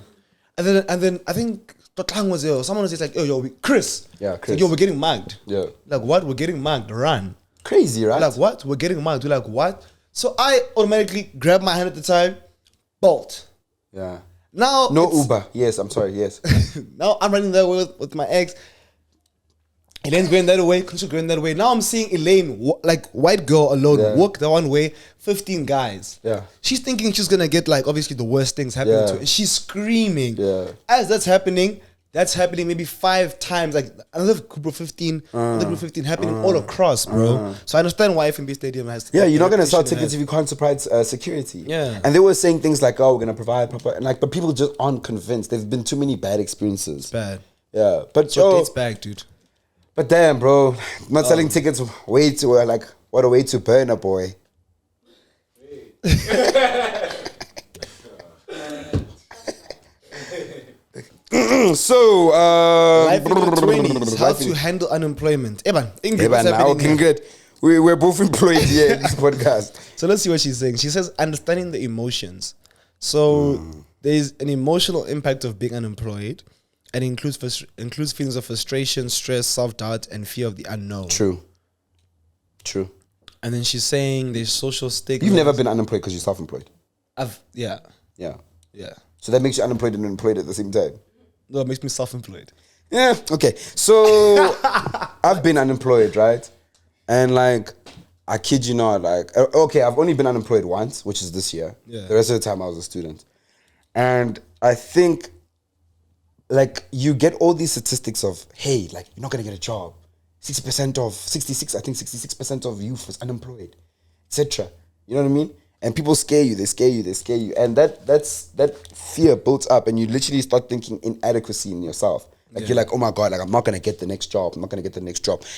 And then I think Totlang was there. Someone was just like, Chris. Yeah, Chris. Like, we're getting mugged. Yeah. Like, what? We're getting mugged. Run. Crazy, right? Like, what? We're getting mugged. We're like, what? So I automatically grabbed my hand at the time, bolt. Yeah. Now no Uber. Yes, I'm sorry. Yes. Now I'm running there with my ex. Elaine's going that way, Kunchu's going that way. Now I'm seeing Elaine, like white girl alone, walk the one way, 15 guys. Yeah. She's thinking she's gonna get like obviously the worst things happening to her. And she's screaming. Yeah. As that's happening maybe 5 times, like another group of 15, another group of 15 happening all across, bro. So I understand why FNB Stadium has. Yeah, you're not gonna sell tickets if you can't supply security. Yeah. And they were saying things like, "Oh, we're gonna provide proper," and like, but people just aren't convinced. There've been too many bad experiences. Bad. Yeah, but So it's back, dude. But damn, bro, not selling tickets way too like what a way to burn a boy. So, Life in your 20s, how to handle unemployment. Eban, Ingrid, what's now happening here? good. We're both employed here in this podcast. So let's see what she's saying. She says, understanding the emotions. So there's an emotional impact of being unemployed, and includes feelings of frustration, stress, self-doubt, and fear of the unknown. True. And then she's saying there's social stigma. You've never been unemployed because you're self-employed. Yeah. So that makes you unemployed and employed at the same time. No, it makes me self-employed. Yeah, okay. So I've been unemployed, right? And like, I kid you not, like, okay, I've only been unemployed once, which is this year. Yeah. The rest of the time I was a student. And I think, like, you get all these statistics of, hey, like, you're not going to get a job. 66% of youth is unemployed, etc. You know what I mean? And people scare you, they scare you. And that fear builds up, and you literally start thinking inadequacy in yourself. Like, you're like, oh my God, like, I'm not going to get the next job.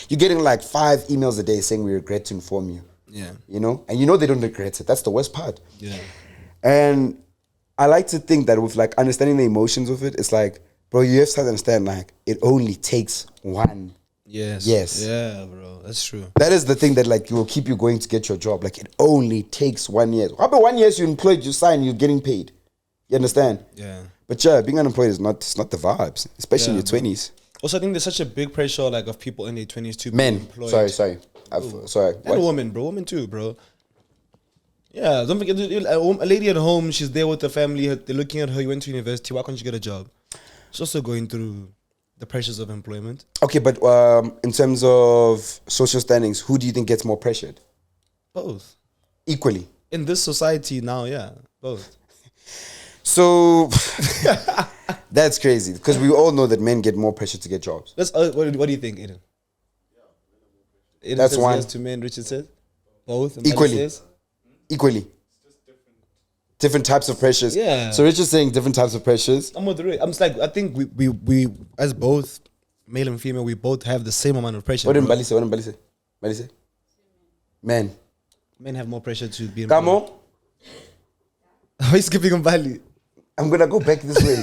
You're getting like 5 emails a day saying we regret to inform you. Yeah. You know? And you know they don't regret it. That's the worst part. Yeah. And I like to think that with like understanding the emotions of it, it's like, bro, you have to understand, like, it only takes one. Yes. Yeah, bro. That's true. That is the thing that like will keep you going to get your job. Like, it only takes 1 year. How about 1 year you're employed, you sign, you're getting paid. You understand? Yeah. But yeah, being unemployed is not the vibes, especially in your 20s. Also, I think there's such a big pressure like of people in their 20s to Men. be employed. Sorry. Sorry. And women, bro. Women too, bro. Yeah, don't forget, a lady at home, she's there with the family, they're looking at her, you went to university, why can't you get a job? She's also going through the pressures of employment. Okay, but in terms of social standings, who do you think gets more pressured? Both. Equally. In this society now, yeah, both. So that's crazy because we all know that men get more pressure to get jobs. What do you think, Eden? Eden That's says one. yes to men, Richard says? Both? And Equally. Says? Equally. Different types of pressures. Yeah. So Richard's saying different types of pressures. I'm with Rick. I'm just like, I think we as both male and female, we both have the same amount of pressure. What did bro. Mbali say? Mbali say? Men. Men have more pressure to be Come on. Why are you skipping on Bali? I'm going to go back this way.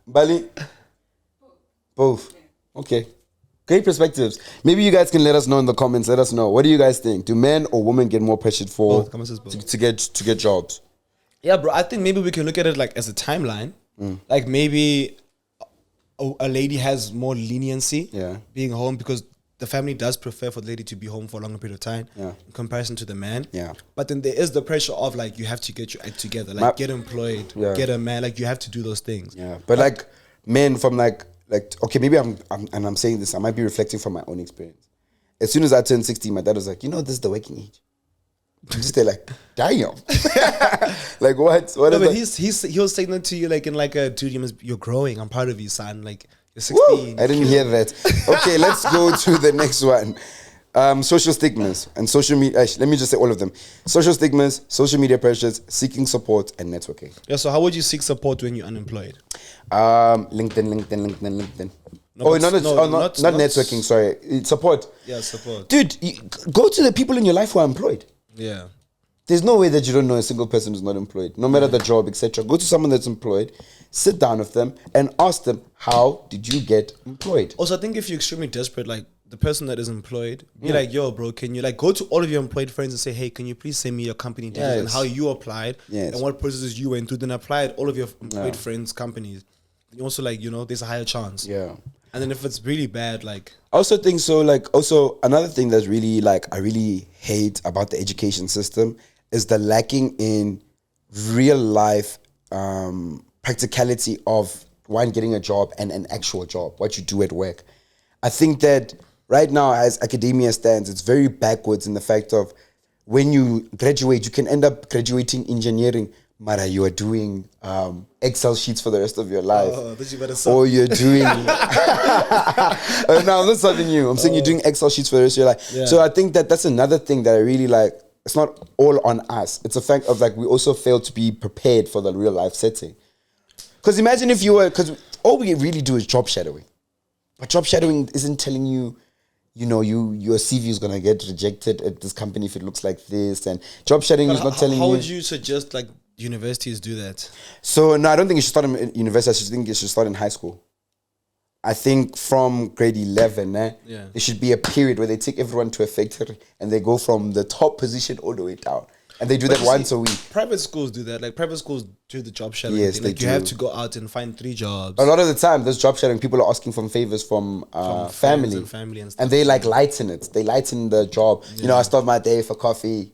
Mbali? Both. Okay. Great perspectives. Maybe you guys can let us know in the comments. Let us know. What do you guys think? Do men or women get more pressured for Both. Come on, says both. to get jobs? Yeah, bro. I think maybe we can look at it like as a timeline. Like maybe a lady has more leniency being home because the family does prefer for the lady to be home for a longer period of time in comparison to the man. Yeah. But then there is the pressure of like you have to get your act together, like get employed, get a man, like you have to do those things. Yeah. But like men from like okay, maybe I'm saying this, I might be reflecting from my own experience. As soon as I turned 16, my dad was like, you know, this is the working age. I'm just there like, damn. Like what? What no, is but he was saying that to you like in like a dude, you're growing. I'm proud of you, son. Like you're 16. Woo, I didn't hear that. Okay, let's go to the next one. Social stigmas and social media. Let me just say all of them. Social stigmas, social media pressures, seeking support, and networking. Yeah. So how would you seek support when you're unemployed? LinkedIn. No, not networking. Sorry, it's support. Yeah, support. Dude, go to the people in your life who are employed. Yeah. There's no way that you don't know a single person who's not employed, no matter the job, etc. Go to someone that's employed, sit down with them, and ask them, how did you get employed? Also, I think if you're extremely desperate, like the person that is employed, be like, yo, bro, can you like go to all of your employed friends and say, hey, can you please send me your company details and how you applied and what processes you went through? Then apply at all of your employed friends' companies. And also, like, you know, there's a higher chance. Yeah. And then if it's really bad, like... I also think so, like, also another thing that's really, like, I really hate about the education system is the lacking in real life practicality of one, getting a job and an actual job, what you do at work. I think that right now, as academia stands, it's very backwards in the fact of when you graduate, you can end up graduating engineering, Mara, you are doing Excel sheets for the rest of your life. Oh, that you better or you're doing... no, I'm not something new. I'm saying you're doing Excel sheets for the rest of your life. Yeah. So I think that's another thing that I really like. It's not all on us. It's a fact of like we also fail to be prepared for the real life setting. Because imagine if you were... Because all we really do is job shadowing. But job shadowing isn't telling you, your CV is going to get rejected at this company if it looks like this. And job shadowing is not telling you... How would you suggest like universities do that? So, no, I don't think it should start in university. I just think it should start in high school. I think from grade 11, there should be a period where they take everyone to a factory and they go from the top position all the way down. And they do that once a week. Private schools do that. Like private schools do the job shadowing. Yes, thing. they Like do. you have to go out and find 3 jobs. A lot of the time, those job shadowing, people are asking for favors from family. And stuff. And they like lighten it. They lighten the job. Yeah. I start my day for coffee.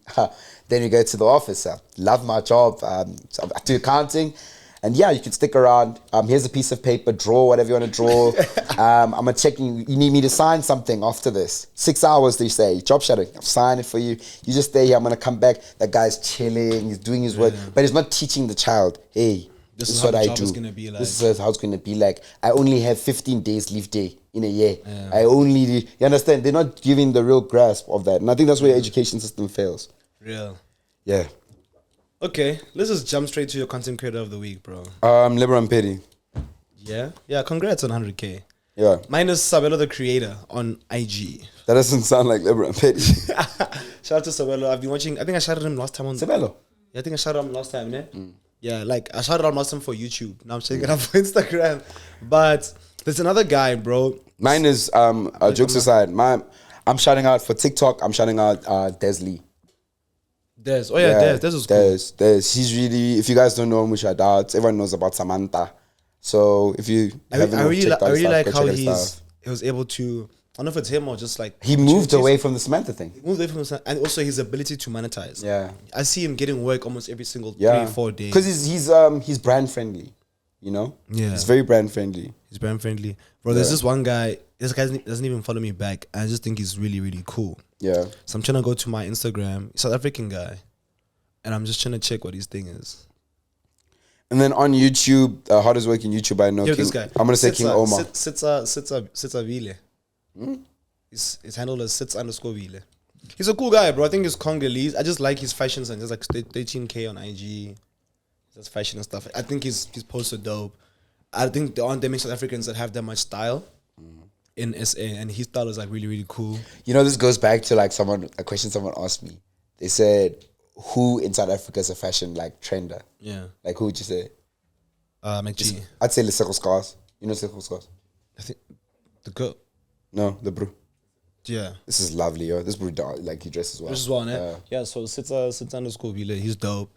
Then you go to the office. I love my job. So I do accounting. And yeah, you can stick around. Here's a piece of paper, draw whatever you want to draw. I'm checking. You need me to sign something after this. 6 hours, they say. Job shadowing. I'll sign it for you. You just stay here. I'm going to come back. That guy's chilling. He's doing his work. But he's not teaching the child, hey, this is what I do. Like. This is how it's going to be like. I only have 15 days leave day in a year. You understand? They're not giving the real grasp of that. And I think that's where your education system fails. Real. Yeah. Okay, let's just jump straight to your content creator of the week, bro. Rampedi. Yeah, congrats on 100K. Yeah. Mine is Sabelo the creator on IG. That doesn't sound like Rampedi. Shout out to Sabelo. I've been watching. I think I shouted him last time on Sabelo. Yeah, I think I shouted him last time, ne? Yeah, like I shouted out last time for YouTube. Now I'm checking it out for Instagram. But there's another guy, bro. Mine is jokes aside. I'm shouting out for TikTok. I'm shouting out Des Lee. Des. Oh yeah, Des was cool. Des. He's really. If you guys don't know him, which I doubt, everyone knows about Samantha. So if you I really like how he was able to. I don't know if it's him or just like he moved away from the Samantha thing. He moved away from the, and also his ability to monetize. Yeah, I see him getting work almost every single 3-4 days because he's brand friendly. Yeah, he's very brand friendly. He's brand friendly, bro. There's this one guy. This guy doesn't even follow me back. I just think he's really, really cool. Yeah. So I'm trying to go to my Instagram. South African guy, and I'm just trying to check what his thing is. And then on YouTube, hardest working YouTube I know. This guy. I'm gonna say King Omar. Sitsa Vile. His handle is sits_Vile. He's a cool guy, bro. I think he's Congolese. I just like his fashion sense. He's like 13K on IG. That's fashion and stuff. I think his posts are dope. I think there aren't that many South Africans that have that much style in SA, and his style is like really, really cool. This goes back to like a question someone asked me. They said, "Who in South Africa is a fashion like trender?" Yeah. Like who would you say? McG. I'd say Lesego Scars. You know Lesego Scars? I think the girl. No, the bro. Yeah. This is lovely, yo. This bro, like he dresses well. Dresses well, yeah. Yeah. So sits_Vile. He's dope.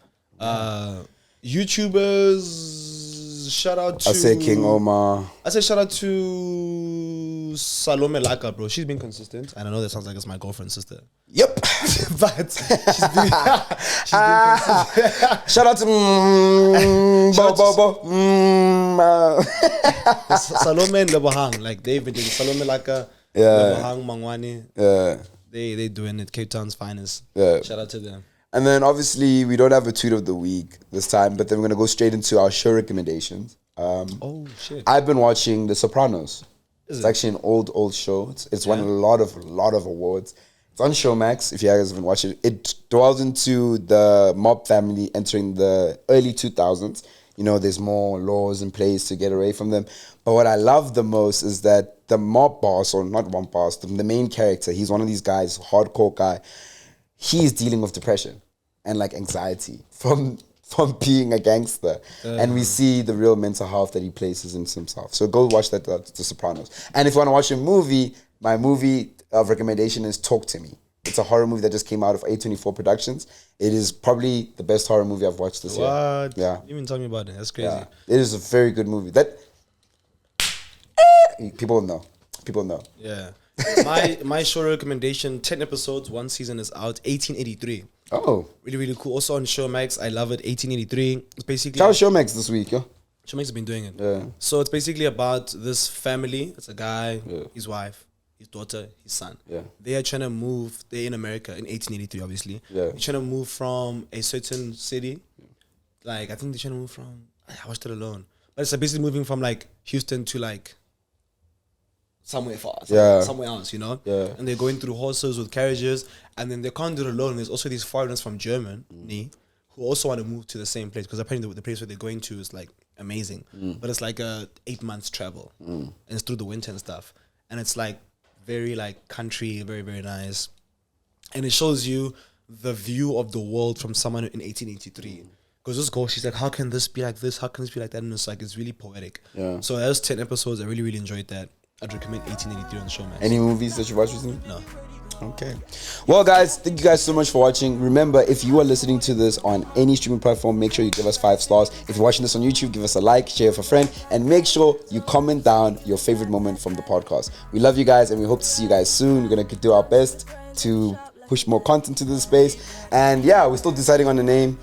YouTubers, shout out to... I say King Omar. I say shout out to Salome Laka, bro. She's been consistent. And I know that sounds like it's my girlfriend's sister. Yep. But she's been consistent. Shout out to Salome and Lebohang. Like they've been doing Salome Laka, Lebohang, Mangwani. Yeah. They doing it. Cape Town's finest. Yeah. Shout out to them. And then obviously we don't have a tweet of the week this time, but then we're gonna go straight into our show recommendations. Oh shit! I've been watching The Sopranos. It's actually an old show. It's won a lot of awards. It's on Showmax. If you guys haven't watched it, it dwells into the mob family entering the early 2000s. There's more laws in place to get away from them. But what I love the most is that the mob boss, or not one boss, the main character, he's one of these guys, hardcore guy. He's dealing with depression and like anxiety from being a gangster. And we see the real mental health that he places into himself. So go watch that, The Sopranos. And if you want to watch a movie, my movie of recommendation is Talk to Me. It's a horror movie that just came out of A24 Productions. It is probably the best horror movie I've watched this year. What? Yeah. You even tell me about it. That's crazy. Yeah. It is a very good movie. People know. Yeah. My show recommendation, 10 episodes, 1 season is out, 1883. Oh. Really, really cool. Also on Showmax, I love it, 1883. It's basically... Tell Showmax this week, yo. Showmax has been doing it. Yeah. So it's basically about this family. It's a guy, his wife, his daughter, his son. Yeah. They are trying to move. They're in America in 1883, obviously. Yeah. They're trying to move from a certain city. Like, I think they're trying to move from, I watched it alone. But it's basically moving from like Houston to like somewhere far. Somewhere else, you know? Yeah. And they're going through horses with carriages. And then they can't do it alone. There's also these foreigners from Germany who also want to move to the same place. Because apparently the place where they're going to is like amazing. But it's like a 8 months travel. And it's through the winter and stuff. And it's like very like country, very, very nice. And it shows you the view of the world from someone in 1883. Because this girl, she's like, how can this be like this? How can this be like that? And it's like, it's really poetic. Yeah. So that was 10 episodes. I really, really enjoyed that. I'd recommend 1883 on the show, man. Any movies that you watched recently? No. Okay. Well, guys, thank you guys so much for watching. Remember, if you are listening to this on any streaming platform, make sure you give us 5 stars. If you're watching this on YouTube, give us a like, share with a friend, and make sure you comment down your favorite moment from the podcast. We love you guys, and we hope to see you guys soon. We're going to do our best to push more content to this space. And yeah, we're still deciding on the name.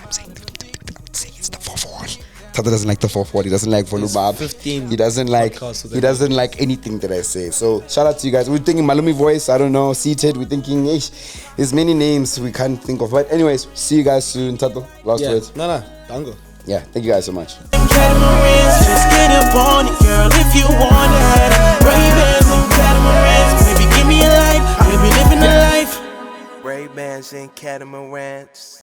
I'm saying it's the 440. Thato doesn't like the 440. He doesn't like volume up. 15. He doesn't like anything that I say. So shout out to you guys. We're thinking Malumi voice. I don't know. Seated. We're thinking, there's many names we can't think of. But anyways, see you guys soon. Thato, last words. No. Dango. Yeah. Thank you guys so much. Just get up on it, girl, if you want it. Ray-Bans and catamarans, baby, give me a light. Baby, living a life. Ray-Bans and catamarans.